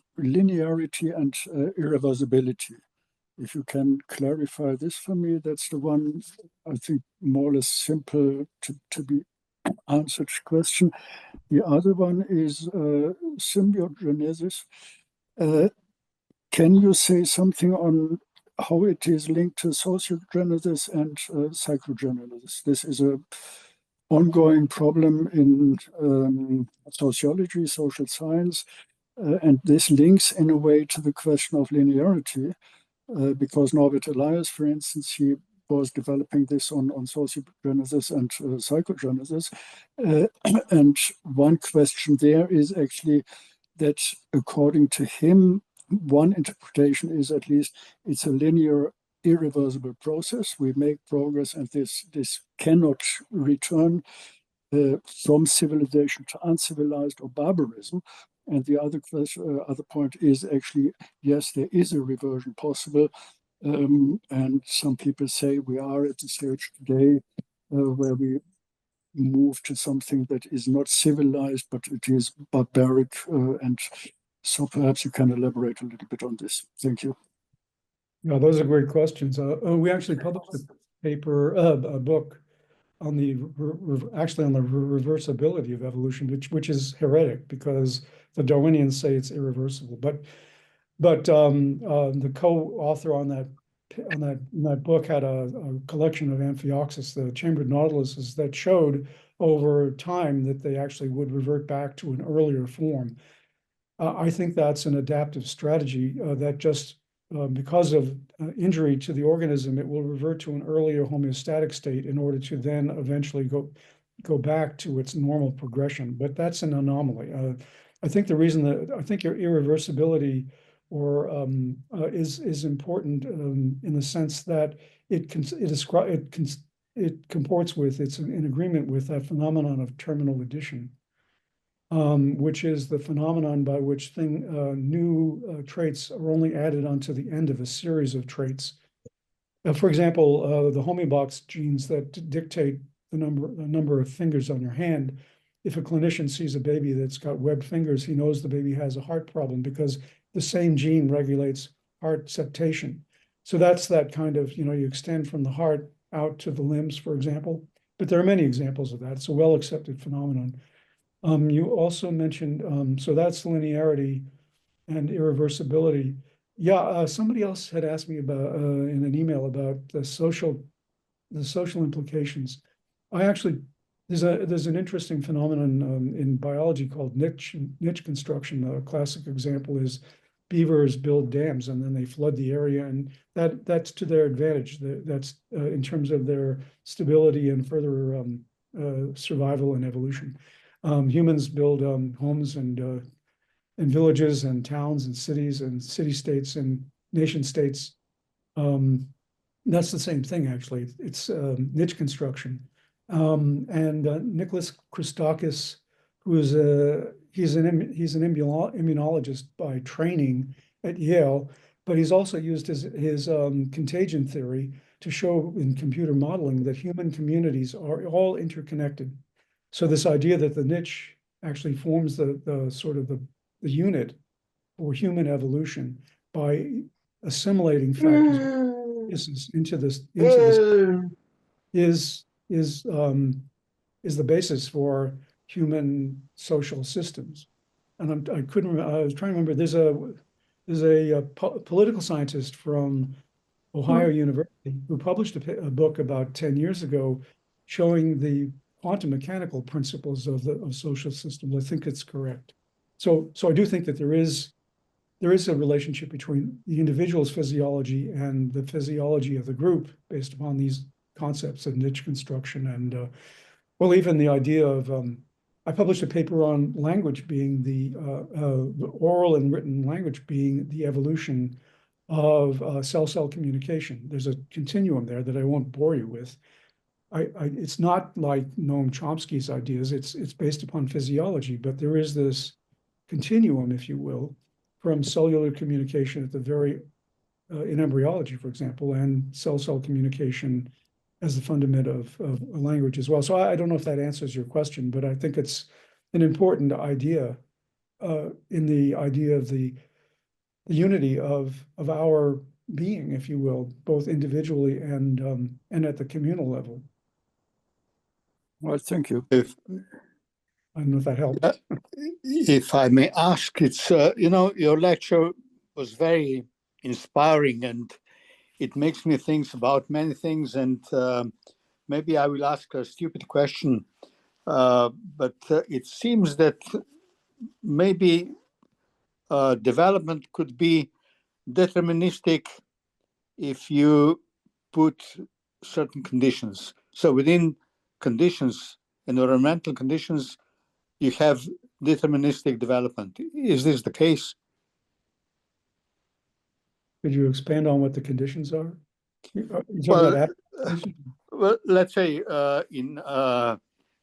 and irreversibility. If you can clarify this for me, that's the one I think more or less simple to be answered question. The other one is symbiogenesis. Can you say something on how it is linked to sociogenesis and psychogenesis? This is a ongoing problem in sociology, social science, and this links in a way to the question of linearity, because Norbert Elias, for instance, he was developing this on sociogenesis and psychogenesis. And one question there is actually that according to him, one interpretation is at least it's a linear, irreversible process. We make progress and this cannot return from civilization to uncivilized or barbarism. And the other question, other point is actually, yes, there is a reversion possible. And some people say we are at the stage today where we move to something that is not civilized, but it is barbaric. And so perhaps you can elaborate a little bit on this. Thank you. Yeah, those are great questions. We actually published a paper, a book on the actually on the reversibility of evolution, which is heretic because the Darwinians say it's irreversible. But the co-author on that book had a collection of Amphioxus, the chambered nautiluses, that showed over time that they actually would revert back to an earlier form. I think that's an adaptive strategy that just because of injury to the organism, it will revert to an earlier homeostatic state in order to then eventually go back to its normal progression. But that's an anomaly. I think the reason that I think your irreversibility is important in the sense that it comports with, it's in agreement with that phenomenon of terminal addition. Which is the phenomenon by which new traits are only added onto the end of a series of traits. For example, the homeobox genes that dictate the number of fingers on your hand. If a clinician sees a baby that's got webbed fingers, he knows the baby has a heart problem because the same gene regulates heart septation. So that's that kind of, you extend from the heart out to the limbs, for example. But there are many examples of that. It's a well-accepted phenomenon. You also mentioned, so that's linearity and irreversibility. Yeah, somebody else had asked me about in an email about the social implications. There's an interesting phenomenon in biology called niche construction. A classic example is beavers build dams and then they flood the area, and that's to their advantage. That's in terms of their stability and further survival and evolution. Humans build homes and villages and towns and cities and city-states and nation-states. That's the same thing, actually. It's niche construction. And Nicholas Christakis, he's an immunologist by training at Yale, but he's also used his contagion theory to show in computer modeling that human communities are all interconnected. So this idea that the niche actually forms the sort of the unit for human evolution by assimilating factors into this is the basis for human social systems. And I was trying to remember. There's a political scientist from Ohio University who published a book about 10 years ago showing the quantum mechanical principles of social systems. I think it's correct. So I do think that there is a relationship between the individual's physiology and the physiology of the group based upon these concepts of niche construction and even the idea of I published a paper on language being the oral and written language being the evolution of cell-cell communication. There's a continuum there that I won't bore you with. It's not like Noam Chomsky's ideas. It's based upon physiology, but there is this continuum, if you will, from cellular communication at the very in embryology, for example, and cell-cell communication as the fundament of language as well. So I don't know if that answers your question, but I think it's an important idea in the idea of the unity of our being, if you will, both individually and at the communal level. Well, thank you. I don't know if that helps. If I may ask, it's your lecture was very inspiring and it makes me think about many things, and maybe I will ask a stupid question, but it seems that maybe development could be deterministic if you put certain conditions. So within conditions, environmental conditions, you have deterministic development. Is this the case? Could you expand on what the conditions are? You're talking Well, about adaptation? well, let's say in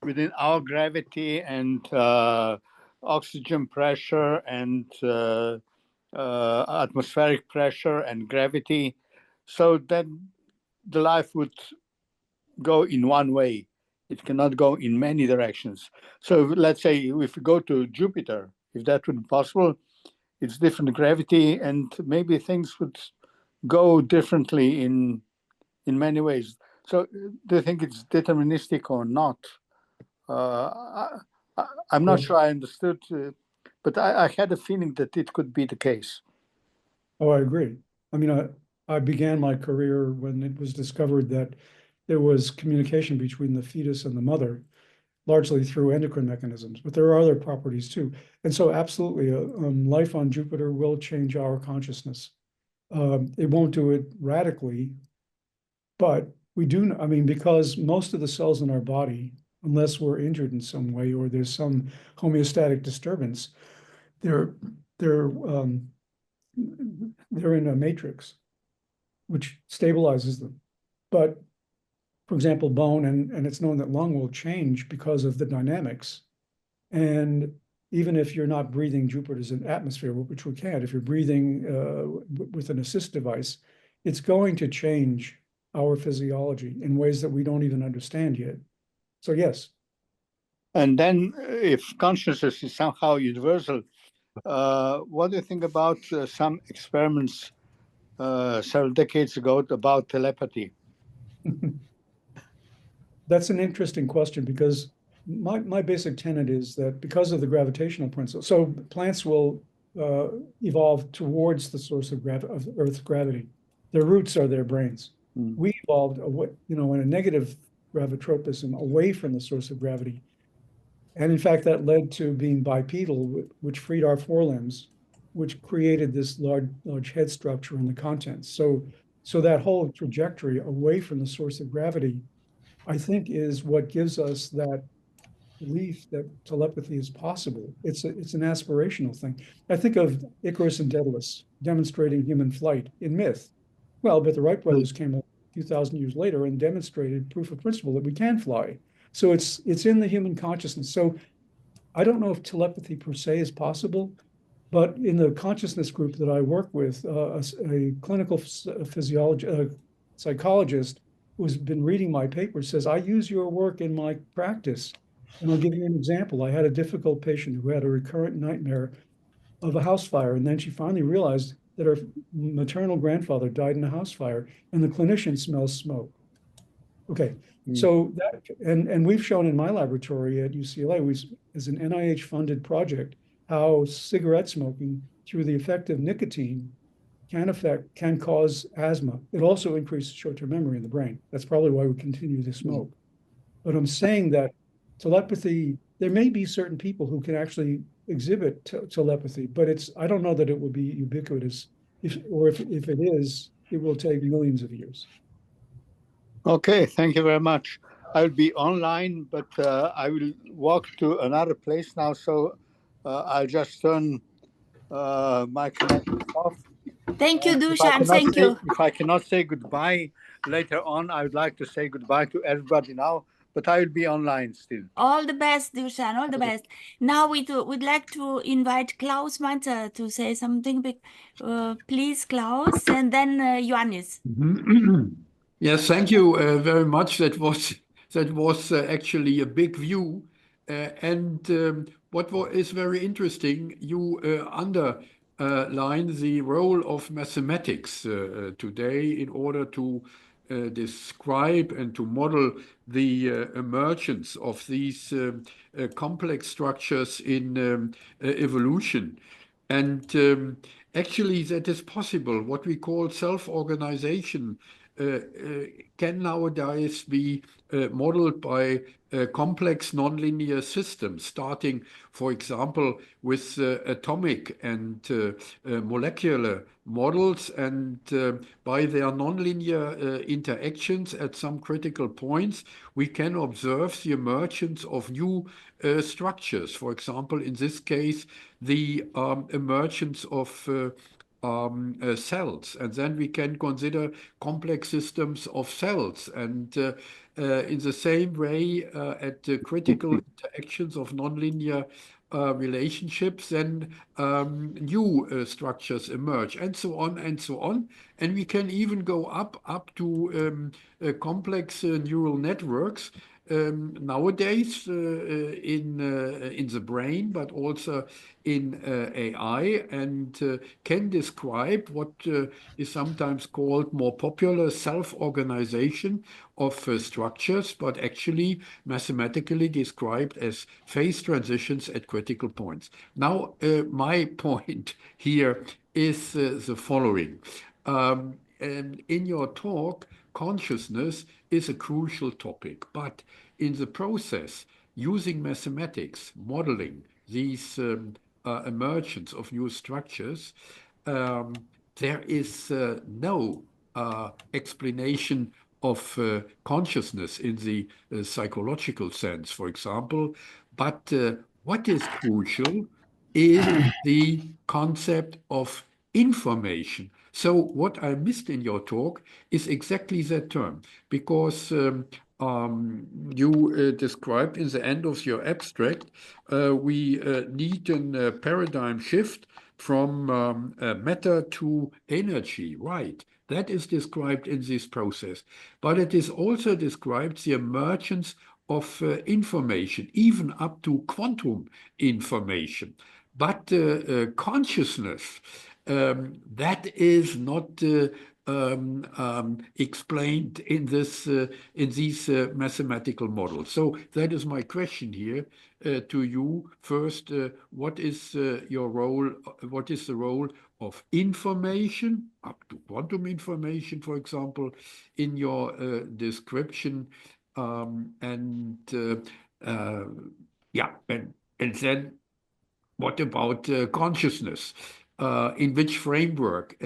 within our gravity and oxygen pressure and atmospheric pressure and gravity, so then the life would go in one way. It cannot go in many directions. So let's say if we go to Jupiter, if that would be possible, it's different gravity, and maybe things would go differently in many ways. So do you think it's deterministic or not? I'm not sure I understood, but I had a feeling that it could be the case. Oh, I agree. I mean, I began my career when it was discovered that there was communication between the fetus and the mother, largely through endocrine mechanisms, but there are other properties too. And so absolutely, life on Jupiter will change our consciousness. It won't do it radically, but we do, I mean, because most of the cells in our body, unless we're injured in some way or there's some homeostatic disturbance, they're in a matrix, which stabilizes them. But for example, bone, and it's known that lung will change because of the dynamics. And even if you're not breathing Jupiter's atmosphere, which we can't, if you're breathing with an assist device, it's going to change our physiology in ways that we don't even understand yet. So yes. And then if consciousness is somehow universal, what do you think about some experiments several decades ago about telepathy? That's an interesting question, because my basic tenet is that because of the gravitational principle, so plants will evolve towards the source of Earth's gravity. Their roots are their brains. We evolved, in a negative gravitropism away from the source of gravity. And in fact, that led to being bipedal, which freed our forelimbs, which created this large head structure in the contents. So that whole trajectory away from the source of gravity, I think, is what gives us that belief that telepathy is possible. It's an aspirational thing. I think of Icarus and Daedalus demonstrating human flight in myth. Well, but the Wright brothers came a few thousand years later and demonstrated proof of principle that we can fly. So it's in the human consciousness. So I don't know if telepathy per se is possible, but in the consciousness group that I work with, a clinical psychologist who's been reading my paper says, I use your work in my practice. And I'll give you an example. I had a difficult patient who had a recurrent nightmare of a house fire. And then she finally realized that her maternal grandfather died in a house fire, and the clinician smells smoke. Okay, so that, and we've shown in my laboratory at UCLA, as an NIH-funded project, how cigarette smoking, through the effect of nicotine, can cause asthma. It also increases short-term memory in the brain. That's probably why we continue to smoke. But I'm saying that telepathy, there may be certain people who can actually exhibit telepathy, but I don't know that it will be ubiquitous. If it is, it will take millions of years. Okay, thank you very much. I'll be online, but I will walk to another place now, so I'll just turn my connection off. Thank you, Dušan. Thank you. If I cannot say goodbye later on, I would like to say goodbye to everybody now, but I will be online still. All the best, Dušan. All the best. Now we'd like to invite Klaus Manzer to say something big. Please, Klaus, and then Ioannis. Yes, thank you very much. That was actually a big view, and what is very interesting, you underline the role of mathematics today in order to describe and to model the emergence of these complex structures in evolution. And actually, that is possible. What we call self-organization can nowadays be modeled by complex nonlinear systems, starting, for example, with atomic and molecular models, and by their nonlinear interactions at some critical points, we can observe the emergence of new structures. For example, in this case, the emergence of cells, and then we can consider complex systems of cells, and in the same way at the critical interactions of nonlinear relationships, then new structures emerge, and so on and so on. And we can even go up to complex neural networks nowadays in the brain, but also in AI, and can describe what is sometimes called more popular self-organization of structures, but actually mathematically described as phase transitions at critical points. Now, my point here is the following. And in your talk, consciousness is a crucial topic, but in the process, using mathematics, modeling these emergence of new structures, there is no explanation of consciousness in the psychological sense, for example. But what is crucial is the concept of information. So what I missed in your talk is exactly that term, because you described in the end of your abstract, we need a paradigm shift from matter to energy, right? That is described in this process. But it is also described the emergence of information, even up to quantum information. But consciousness, that is not explained in these mathematical models. So that is my question here to you. First, what is your role? What is the role of information, up to quantum information, for example, in your description? And then what about consciousness? In which framework?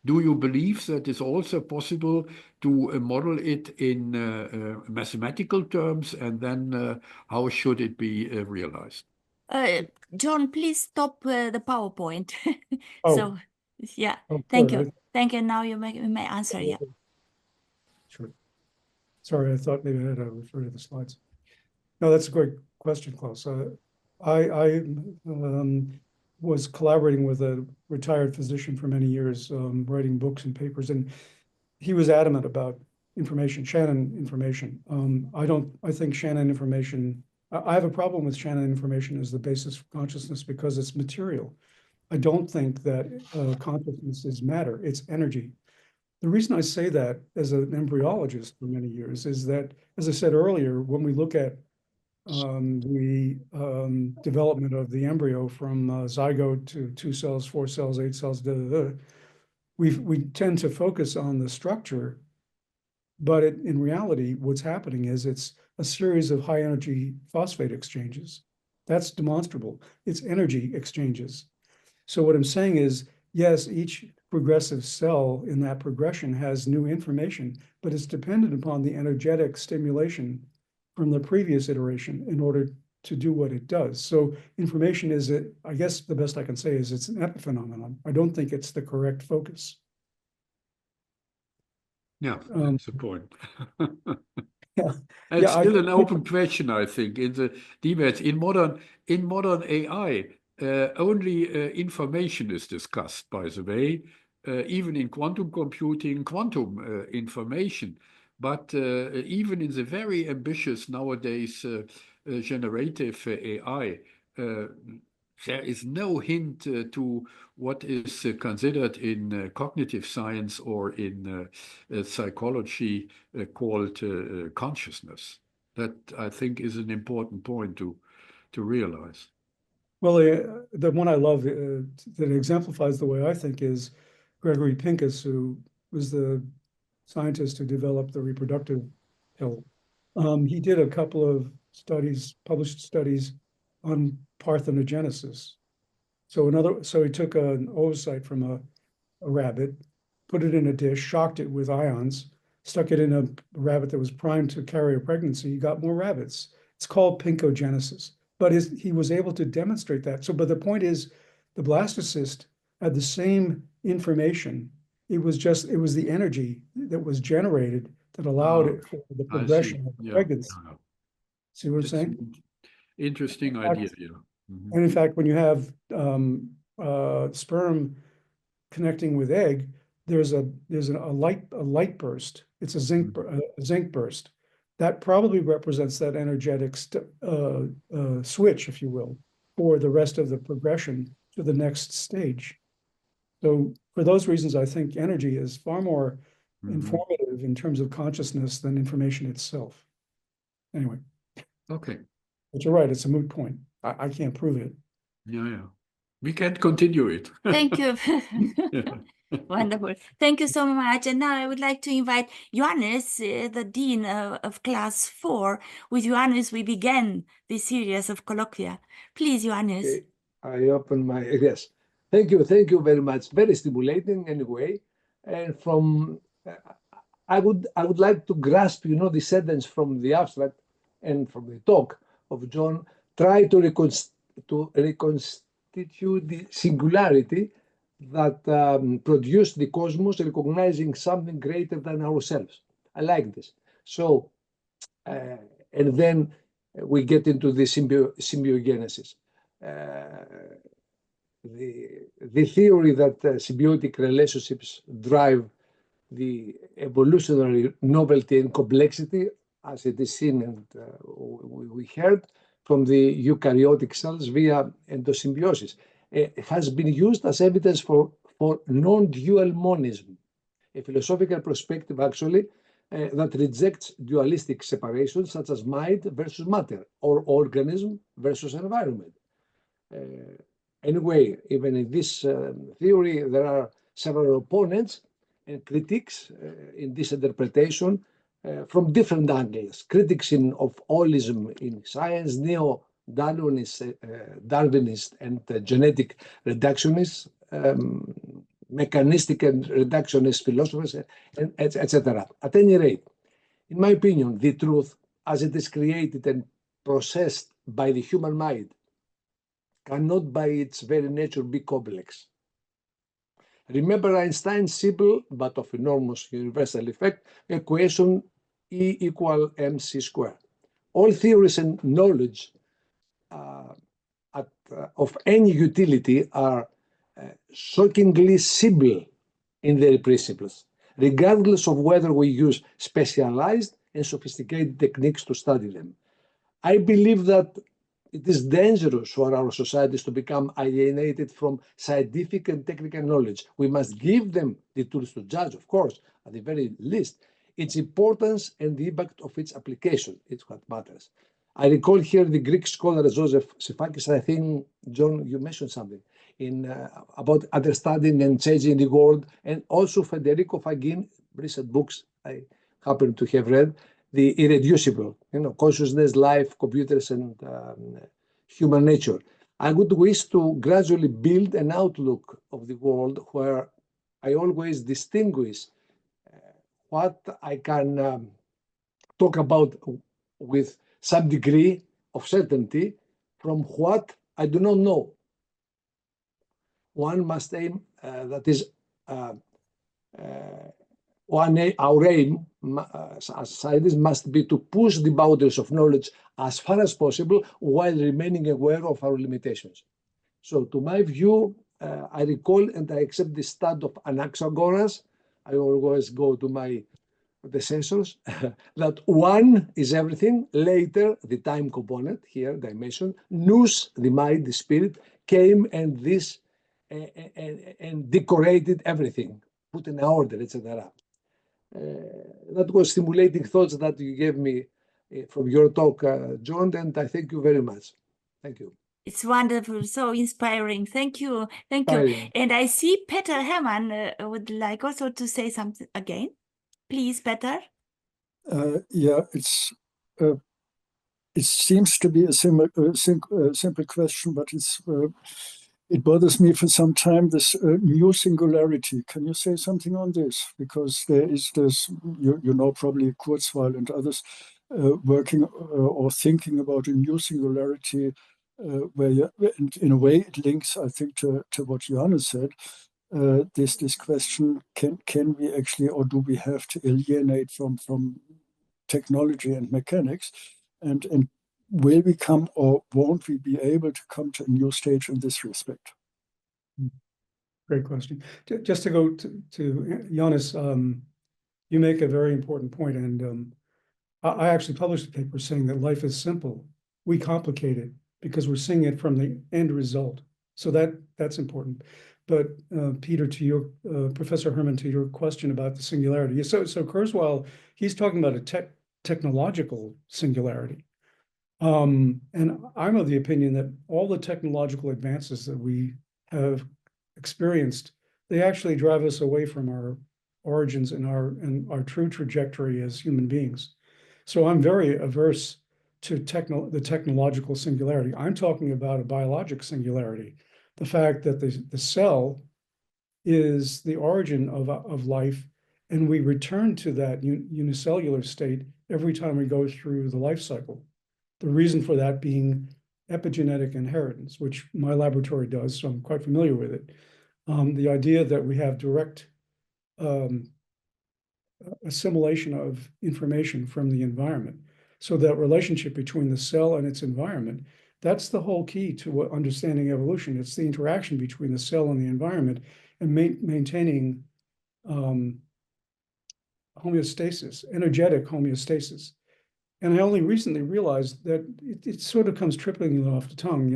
Do you believe that it's also possible to model it in mathematical terms? And then how should it be realized? John, please stop the PowerPoint. Oh. So, yeah, Oh, thank sorry. you. Thank you. Now you may answer. Yeah. Sure. Sorry, I thought maybe I had to refer to the slides. No, that's a great question, Klaus. I was collaborating with a retired physician for many years, writing books and papers, and he was adamant about information, Shannon information. I think Shannon information, I have a problem with Shannon information as the basis for consciousness because it's material. I don't think that consciousness is matter, it's energy. The reason I say that as an embryologist for many years is that, as I said earlier, when we look at the development of the embryo from zygote to 2 cells, 4 cells, 8 cells, we tend to focus on the structure, but in reality, what's happening is it's a series of high energy phosphate exchanges. That's demonstrable. It's energy exchanges. So what I'm saying is, yes, each progressive cell in that progression has new information, but it's dependent upon the energetic stimulation from the previous iteration in order to do what it does. So information is, I guess the best I can say is it's an epiphenomenon. I don't think it's the correct focus. Yeah, that's the point. Yeah. It's still an open question, I think, in the debates. In modern AI, only information is discussed, by the way, even in quantum computing, quantum information. But even in the very ambitious nowadays generative AI, there is no hint to what is considered in cognitive science or in psychology called consciousness. That, I think, is an important point to realize. Well, the one I love that exemplifies the way I think is Gregory Pincus, who was the scientist who developed the reproductive pill. He did a couple of studies, published studies on parthenogenesis. So he took an oocyte from a rabbit, put it in a dish, shocked it with ions, stuck it in a rabbit that was primed to carry a pregnancy. He got more rabbits. It's called pinkogenesis. But he was able to demonstrate that. But the point is, the blastocyst had the same information. It was the energy that was generated that allowed it for the I progression see. of Yeah. pregnancy. Yeah. See what I'm It's saying? an interesting idea. Yeah. Mhm. And in fact, when you have sperm connecting with egg, there's a light burst. It's a zinc burst. That probably represents that energetic switch, if you will, for the rest of the progression to the next stage. So for those reasons, I think energy is far more informative in terms of consciousness than information itself. Anyway, Okay. but you're right, it's a moot point. I can't prove it. Yeah, yeah. We can continue it. Thank you. Yeah. Wonderful. Thank you so much. And now I would like to invite Johannes, the Dean of Class 4. With Johannes, we began this series of colloquia. Please, Johannes. Okay. I open my, yes. Thank you very much. Very stimulating anyway. And from, I would like to grasp, the sentence from the abstract and from the talk of John, try to reconstitute the singularity that produced the cosmos, recognizing something greater than ourselves. I like this. So, and then we get into the symbiogenesis. The theory that symbiotic relationships drive the evolutionary novelty and complexity, as it is seen and we heard from the eukaryotic cells via endosymbiosis, has been used as evidence for non-dual monism, a philosophical perspective actually that rejects dualistic separations such as mind versus matter or organism versus environment. Anyway, even in this theory, there are several opponents and critics in this interpretation from different angles. Critics of holism in science, neo-Darwinist and genetic reductionists, mechanistic and reductionist philosophers, etc. At any rate, in my opinion, the truth, as it is created and processed by the human mind, cannot by its very nature be complex. Remember Einstein's simple but of enormous universal effect equation E equal mc squared. All theories and knowledge of any utility are shockingly simple in their principles, regardless of whether we use specialized and sophisticated techniques to study them. I believe that it is dangerous for our societies to become alienated from scientific and technical knowledge. We must give them the tools to judge, of course, at the very least, its importance and the impact of its application. It's what matters. I recall here the Greek scholar Joseph Sifakis. I think, John, you mentioned something about understanding and changing the world, and also Federico Fagin, recent books I happen to have read, the irreducible, consciousness, life, computers, and human nature. I would wish to gradually build an outlook of the world where I always distinguish what I can talk about with some degree of certainty from what I do not know. One must aim, that is, our aim as scientists must be to push the boundaries of knowledge as far as possible while remaining aware of our limitations. So to my view, I recall and I accept the stat of Anaxagoras. I always go to my predecessors, that one is everything. Later, the time component, here dimension, nous, the mind, the spirit, came and this and decorated everything, put in order, etc. That was stimulating thoughts that you gave me from your talk, John, and I thank you very much. Thank you. It's wonderful, so inspiring. Thank you. Thank you. And I see Peter Hermann would like also to say something again. Please, Peter. Yeah, it seems to be a simple question, but it bothers me for some time, this new singularity. Can you say something on this? Because there is this, you know, probably Kurzweil and others working or thinking about a new singularity where in a way it links, I think, to what Johannes said, this question, can we actually, or do we have to alienate from technology and mechanics, and will we come, or won't we be able to come to a new stage in this respect? Great question. Just to go to Jonas, you make a very important point, and I actually published a paper saying that life is simple. We complicate it because we're seeing it from the end result. So that's important. But Peter, to your Professor Herman, to your question about the singularity. So Kurzweil, he's talking about a technological singularity. And I'm of the opinion that all the technological advances that we have experienced, they actually drive us away from our origins and our true trajectory as human beings. So I'm very averse to the technological singularity. I'm talking about a biologic singularity. The fact that the cell is the origin of life, and we return to that unicellular state every time we go through the life cycle. The reason for that being epigenetic inheritance, which my laboratory does, so I'm quite familiar with it. The idea that we have direct assimilation of information from the environment. So that relationship between the cell and its environment, that's the whole key to understanding evolution. It's the interaction between the cell and the environment and maintaining homeostasis, energetic homeostasis. And I only recently realized that it sort of comes tripping off the tongue,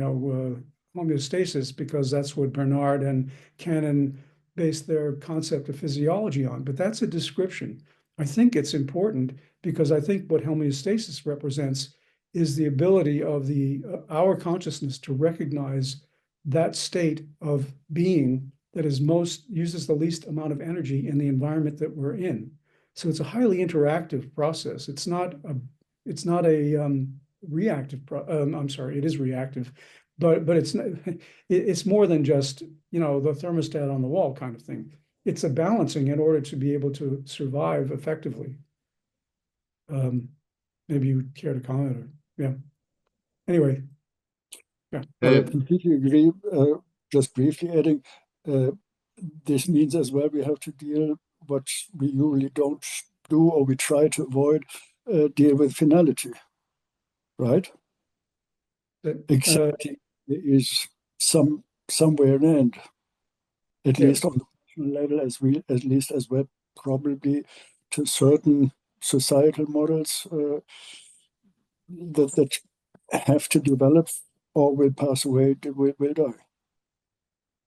homeostasis, because that's what Bernard and Cannon based their concept of physiology on. But that's a description. I think it's important because I think what homeostasis represents is the ability of our consciousness to recognize that state of being that is uses the least amount of energy in the environment that we're in. So it's a highly interactive process. It's not a reactive. I'm sorry, it is reactive, but it's more than just the thermostat on the wall kind of thing. It's a balancing in order to be able to survive effectively. Maybe you care to comment, or yeah. Anyway, yeah. I completely agree. Just briefly adding, this means as well we have to deal what we usually don't do, or we try to avoid, deal with finality, right? Exactly, there is somewhere an end, at least on the personal level, at least as well, probably to certain societal models that have to develop or will pass away, will die.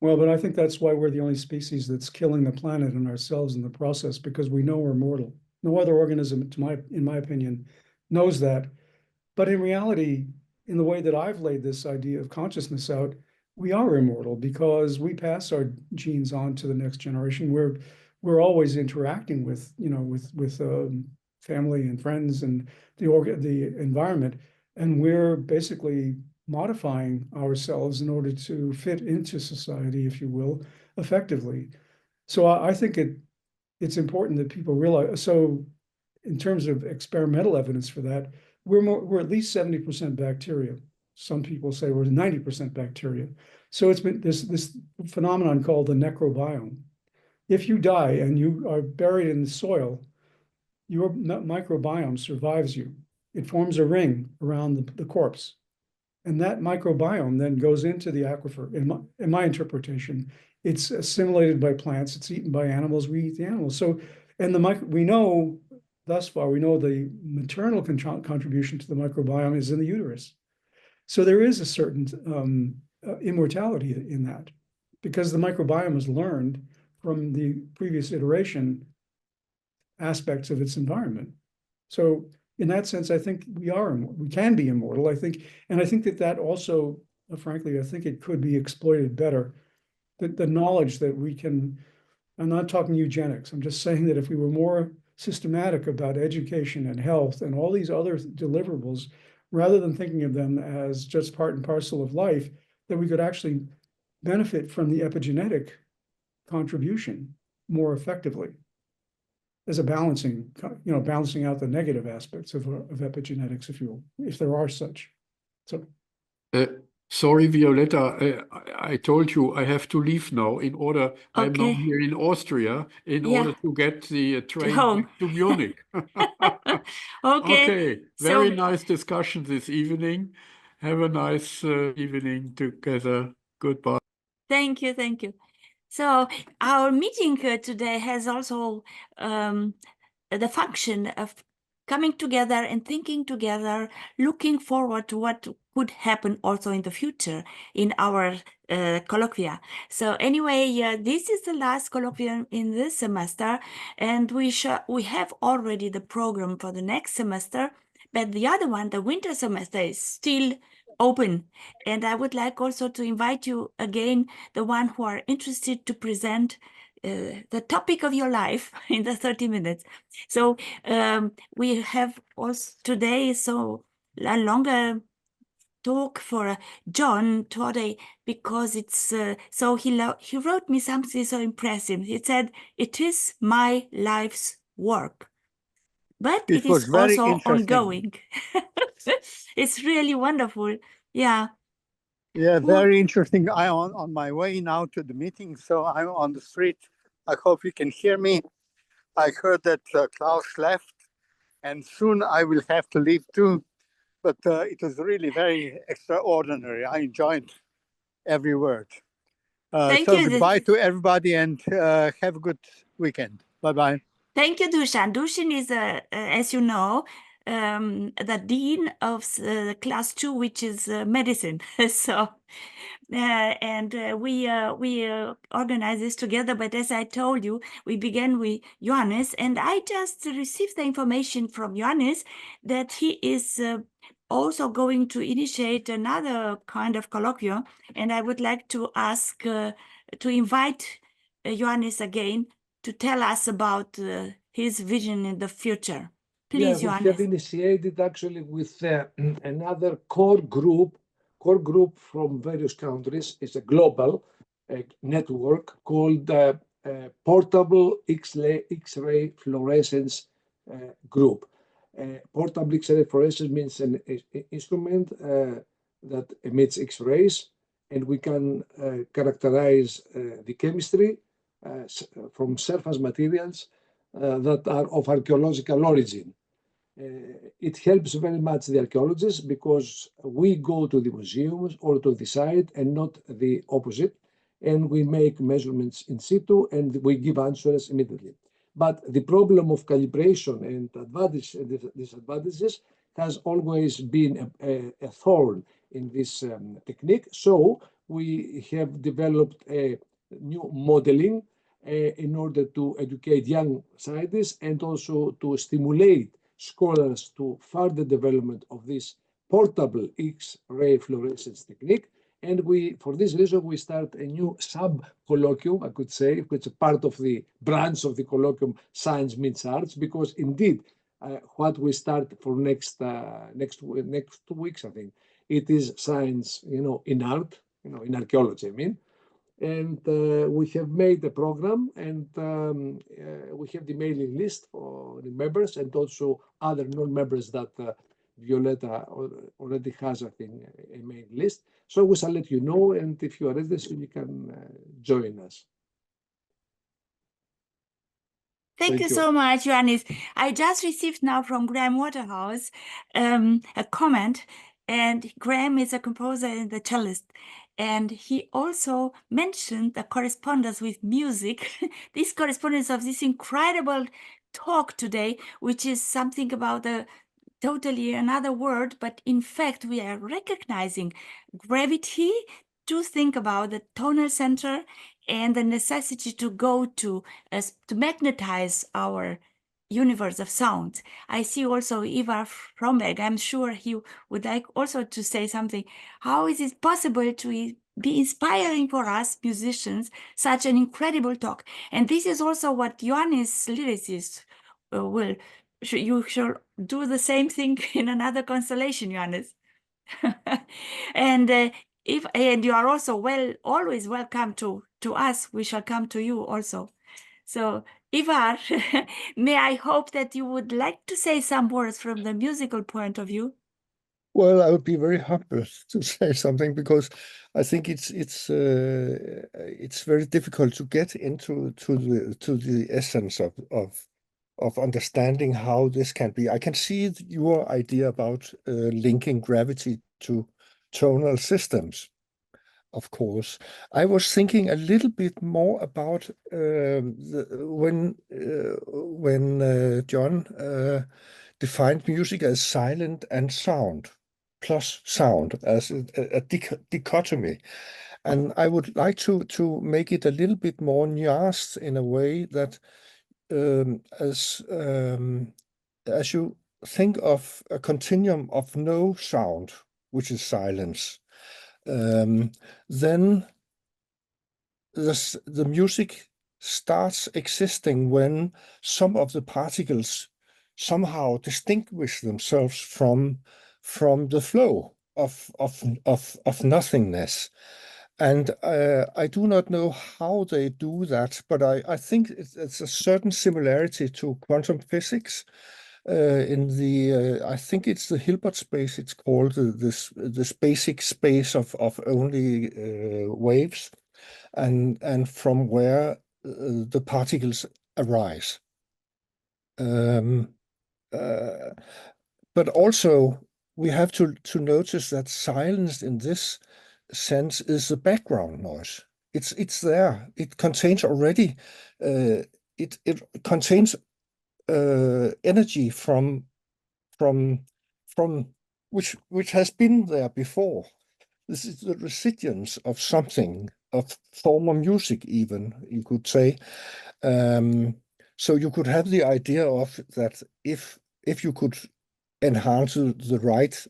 Well, but I think that's why we're the only species that's killing the planet and ourselves in the process, because we know we're mortal. No other organism, in my opinion, knows that. But in reality, in the way that I've laid this idea of consciousness out, we are immortal because we pass our genes on to the next generation. We're always interacting with family and friends and the environment, and we're basically modifying ourselves in order to fit into society, if you will, effectively. So I think it's important that people realize. So in terms of experimental evidence for that, we're at least 70% bacteria. Some people say we're 90% bacteria. So it's been this phenomenon called the necrobiome. If you die and you are buried in the soil, your microbiome survives you. It forms a ring around the corpse. And that microbiome then goes into the aquifer. In my interpretation, it's assimilated by plants, it's eaten by animals, we eat the animals. So, and we know, thus far, we know the maternal contribution to the microbiome is in the uterus. So there is a certain immortality in that, because the microbiome has learned from the previous iteration aspects of its environment. So in that sense, I think we can be immortal, I think. And I think that also, frankly, I think it could be exploited better. The knowledge that we can, I'm not talking eugenics, I'm just saying that if we were more systematic about education and health and all these other deliverables, rather than thinking of them as just part and parcel of life, that we could actually benefit from the epigenetic contribution more effectively as a balancing out the negative aspects of epigenetics, if there are such. So, Sorry, Violeta, I told you I have to leave now in order, I'm now Okay. here in Austria in Yeah. order to get the train home. back to Munich. Okay. Okay, So very nice discussion this evening. Have a nice evening together. Goodbye. thank you, thank you. So our meeting today has also the function of coming together and thinking together, looking forward to what could happen also in the future in our colloquia. So anyway, this is the last colloquium in this semester, and we have already the program for the next semester, but the other one, the winter semester, is still open. And I would like also to invite you again, the one who are interested to present the topic of your life in the 30 minutes. So we have also today a longer talk for John Torday, because it's so he wrote me something so impressive. He said, "It is my life's work, but It it was is very also interesting. ongoing." It's really wonderful. Yeah. Yeah, Well, very interesting. I'm on my way now to the meeting, so I'm on the street. I hope you can hear me. I heard that Klaus left, and soon I will have to leave too. But it was really very extraordinary. I enjoyed every word. thank So you. goodbye to everybody, and have a good weekend. Bye-bye. Thank you, Dušan. Dušan is, as you know, the dean of class 2, which is medicine. So, we organize this together. But as I told you, we began with Johannes, and I just received the information from Johannes that he is also going to initiate another kind of colloquium. And I would like to ask, to invite Johannes again to tell us about his vision in the future. Please, we have Johannes. initiated actually with another core group from various countries. It's a global network called Portable X-ray Fluorescence Group. Portable X-ray fluorescence means an instrument that emits X-rays, and we can characterize the chemistry from surface materials that are of archaeological origin. It helps very much the archaeologists because we go to the museums or to the site and not the opposite, and we make measurements in situ and we give answers immediately. But the problem of calibration and advantages and disadvantages has always been a thorn in this technique. So we have developed a new modeling in order to educate young scientists and also to stimulate scholars to further development of this portable X-ray fluorescence technique. And for this reason, we start a new sub-colloquium, I could say, which is part of the branch of the colloquium Science Meets Arts, because indeed, what we start for next 2 weeks, I think, it is science, in art, in archaeology, I mean. And we have made a program, and we have the mailing list for the members and also other non-members that Violeta already has, I think, a mailing list. So we shall let you know, and if you are interested, you can join us. Thank you so much, Johannes. I just received now from Graham Waterhouse a comment, and Graham is a composer and a cellist. And he also mentioned the correspondence with music, this correspondence of this incredible talk today, which is something about totally another word, but in fact, we are recognizing gravity to think about the tonal center and the necessity to go to magnetize our universe of sound. I see also Ivar Fromberg. I'm sure he would like also to say something. How is it possible to be inspiring for us musicians, such an incredible talk? And this is also what Johannes lyricist you shall do the same thing in another constellation, Johannes. And and you are also always welcome to us. We shall come to you also. So, Ivar, may I hope that you would like to say some words from the musical point of view? Well, I would be very humble to say something because I think it's very difficult to get into the essence of understanding how this can be. I can see your idea about linking gravity to tonal systems, of course. I was thinking a little bit more about when John defined music as silent and sound, plus sound as a dichotomy. And I would like to make it a little bit more nuanced in a way that as you think of a continuum of no sound, which is silence, then the music starts existing when some of the particles somehow distinguish themselves from the flow of nothingness. And I do not know how they do that, but I think it's a certain similarity to quantum physics. I think it's the Hilbert space. It's called this basic space of only waves, and from where the particles arise. But also we have to notice that silence in this sense is the background noise. It's there. It contains already. It contains energy from which has been there before. This is the residuance of something, of former music, even you could say. So you could have the idea of that if you could enhance the right,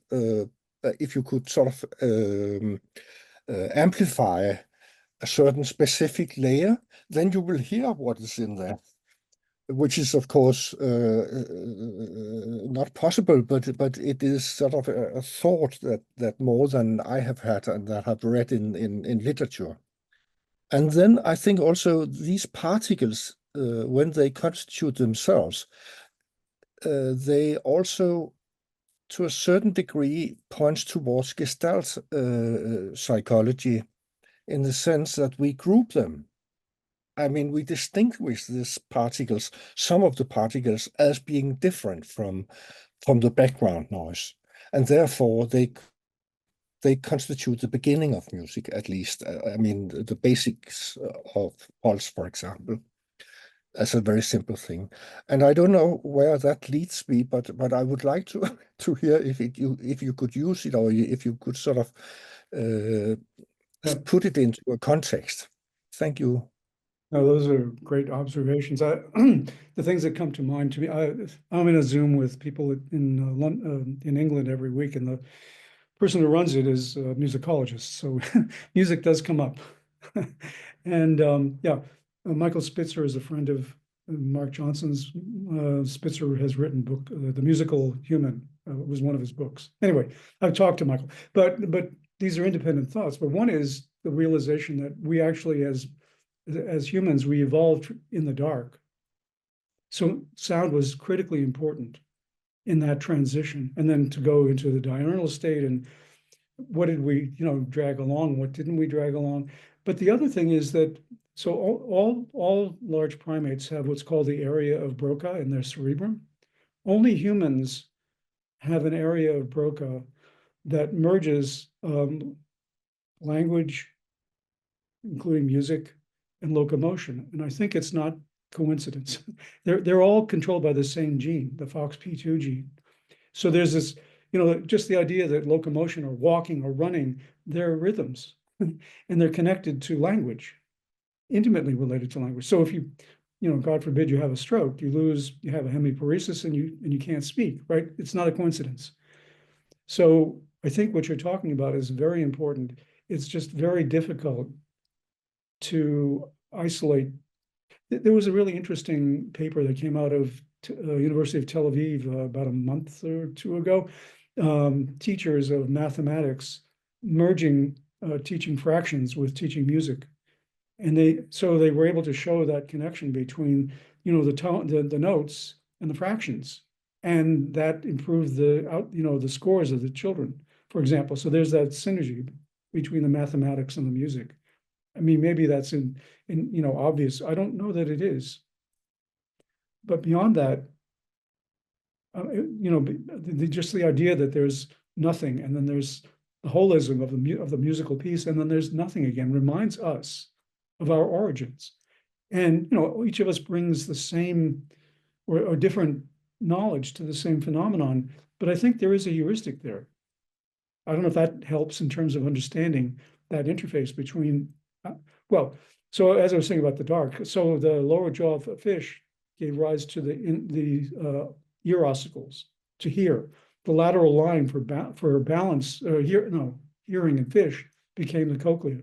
if you could sort of amplify a certain specific layer, then you will hear what is in there, which is of course not possible, but it is sort of a thought that more than I have had and that I've read in literature. And then I think also these particles, when they constitute themselves, they also, to a certain degree, points towards Gestalt psychology, in the sense that we group them. I mean, we distinguish these particles, some of the particles, as being different from the background noise, and therefore they constitute the beginning of music, at least. I mean, the basics of pulse, for example, as a very simple thing. And I don't know where that leads me, but I would like to hear if you could use it, or if you could sort of put it into a context. Thank you. No, those are great observations. The things that come to mind to me, I'm in a Zoom with people in England every week, and the person who runs it is a musicologist, so music does come up. And Michael Spitzer is a friend of Mark Johnson's. Spitzer has written a book, The Musical Human, was one of his books. Anyway, I've talked to Michael, but these are independent thoughts. But one is the realization that we actually, as humans, we evolved in the dark. So sound was critically important in that transition. And then to go into the diurnal state, and what did we, drag along? What didn't we drag along? But the other thing is that, so all large primates have what's called the area of Broca in their cerebrum. Only humans have an area of Broca that merges language, including music, and locomotion. And I think it's not coincidence. They're all controlled by the same gene, the FOXP2 gene. So there's this, just the idea that locomotion or walking or running, they're rhythms and they're connected to language, intimately related to language. So if you, God forbid you have a stroke, you have a hemiparesis and you can't speak, right? It's not a coincidence. So I think what you're talking about is very important. It's just very difficult to isolate. There was a really interesting paper that came out of University of Tel Aviv about a month or two ago. Teachers of mathematics merging teaching fractions with teaching music, and they were able to show that connection between the notes and the fractions. and that improved the scores of the children, for example. So there's that synergy between the mathematics and the music. I mean, maybe that's in obvious. I don't know that it is, but beyond that, just the idea that there's nothing, and then there's the holism of the musical piece, and then there's nothing again, reminds us of our origins. And each of us brings the same or different knowledge to the same phenomenon, but I think there is a heuristic there. I don't know if that helps in terms of understanding that interface between, so as I was saying about the dark, so the lower jaw of a fish gave rise to the ear ossicles to hear. The lateral line for balance, hearing in fish became the cochlea.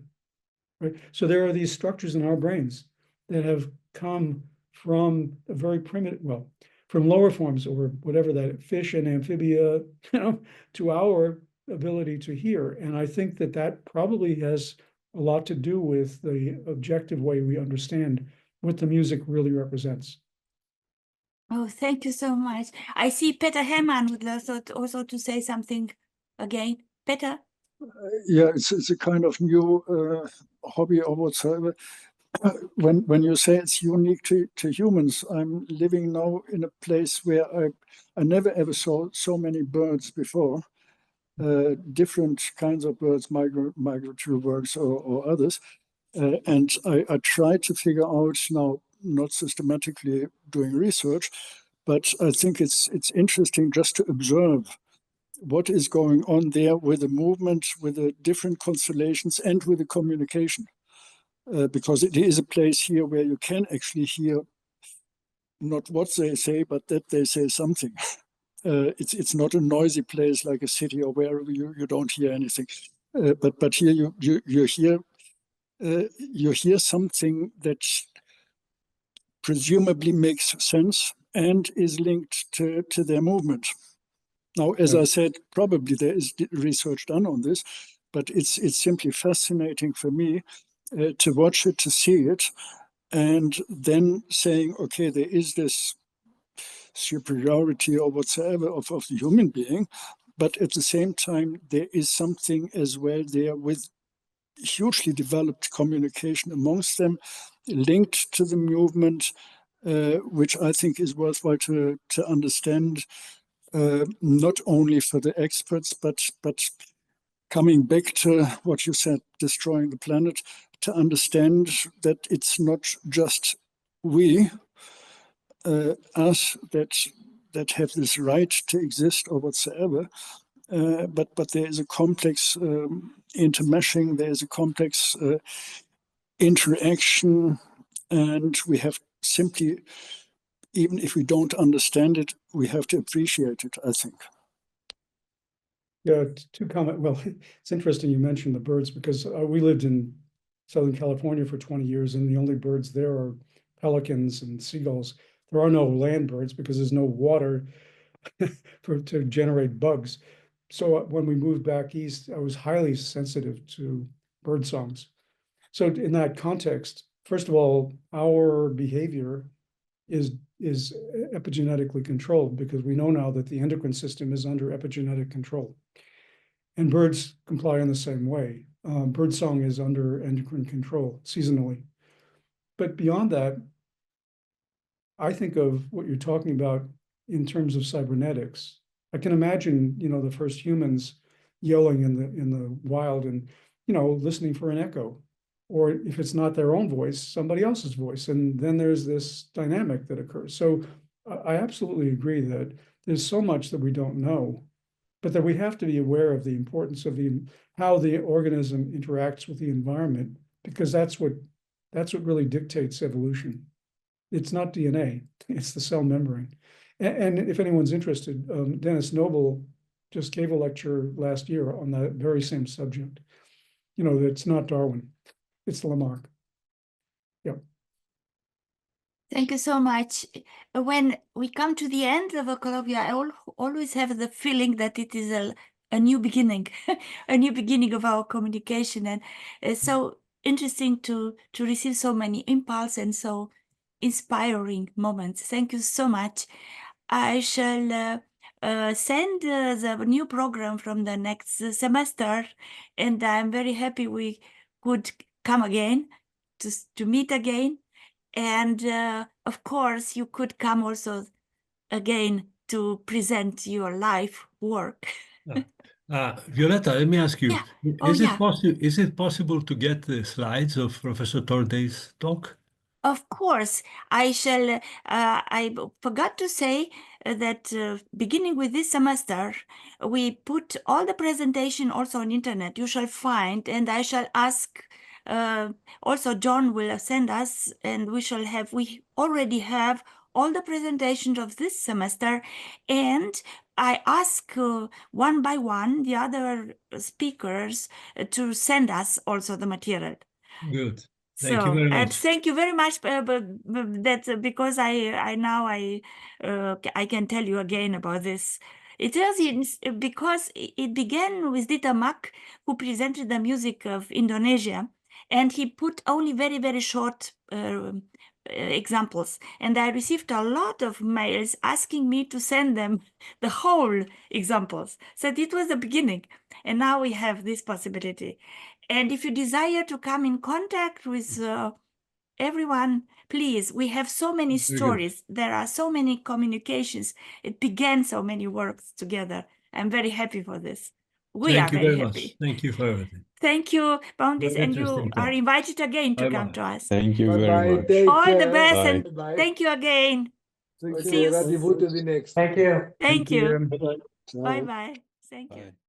Right? So there are these structures in our brains that have come from a very primitive, from lower forms or whatever that fish and amphibia, to our ability to hear. And I think that probably has a lot to do with the objective way we understand what the music really represents. Oh, thank you so much. I see Peter Hellman would also to say something again. Peter? Yeah, it's a kind of new hobby or whatsoever. When you say it's unique to humans, I'm living now in a place where I never ever saw so many birds before, different kinds of birds, migratory birds or others. And I try to figure out now, not systematically doing research, but I think it's interesting just to observe what is going on there with the movement, with the different constellations, and with the communication. Because it is a place here where you can actually hear not what they say, but that they say something. It's not a noisy place like a city or wherever you don't hear anything. But here you hear something that presumably makes sense and is linked to their movement. Now, as I said, probably there is research done on this, but it's simply fascinating for me to watch it, to see it, and then saying, okay, there is this superiority or whatsoever of the human being, but at the same time, there is something as well there with hugely developed communication amongst them, linked to the movement, which I think is worthwhile to understand, not only for the experts, but coming back to what you said, destroying the planet, to understand that it's not just we, us, that have this right to exist or whatsoever, but there is a complex intermeshing, there is a complex interaction, and we have simply, even if we don't understand it, we have to appreciate it, I think. Yeah, to comment. Well, it's interesting you mentioned the birds, because we lived in Southern California for 20 years, and the only birds there are pelicans and seagulls. There are no land birds because there's no water to generate bugs. So when we moved back east, I was highly sensitive to bird songs. So in that context, first of all, our behavior is epigenetically controlled, because we know now that the endocrine system is under epigenetic control. And birds comply in the same way. Birdsong is under endocrine control seasonally. But beyond that, I think of what you're talking about in terms of cybernetics. I can imagine, the first humans yelling in the wild and, listening for an echo. Or if it's not their own voice, somebody else's voice. And then there's this dynamic that occurs. So I absolutely agree that there's so much that we don't know, but that we have to be aware of the importance of how the organism interacts with the environment, because that's what really dictates evolution. It's not DNA, it's the cell membrane. And if anyone's interested, Dennis Noble just gave a lecture last year on that very same subject. It's not Darwin, it's Lamarck. Yeah. Thank you so much. When we come to the end of a colloquium, I always have the feeling that it is a new beginning, a new beginning of our communication. And it's so interesting to receive so many impulse and so inspiring moments. Thank you so much. I shall send the new program from the next semester, and I'm very happy we could come again to meet again. And of course, you could come also again to present your life work. Violeta, let me ask you, Yeah. Oh, yeah. Is it possible to get the slides of Professor Torday's talk? Of course, I shall. I forgot to say that beginning with this semester, we put all the presentation also on internet. You shall find, and I shall ask. Also, John will send us, and we shall have. We already have all the presentations of this semester, and I ask one by one the other speakers to send us also the material. Good. Thank you very much. And thank you very much. That because I now I can tell you again about this. It was because it began with Dieter Mack, who presented the music of Indonesia, and he put only very, very short examples. And I received a lot of mails asking me to send them the whole examples. So it was the beginning. And now we have this possibility. And if you desire to come in contact with everyone, please, we have so many stories. There are so many communications. It began so many works together. I'm very happy for this. We are very happy. Thank you for everything. Thank you, Bounties, Very and you interesting are talk. invited again to come Bye-bye. to us. Thank you very Bye-bye. much. Take All the care. best, Bye. and Bye. thank you again. Thank See you. Arrivederci, the next. Thank you. Thank you. Bye-bye. Bye-bye. Thank you. Bye.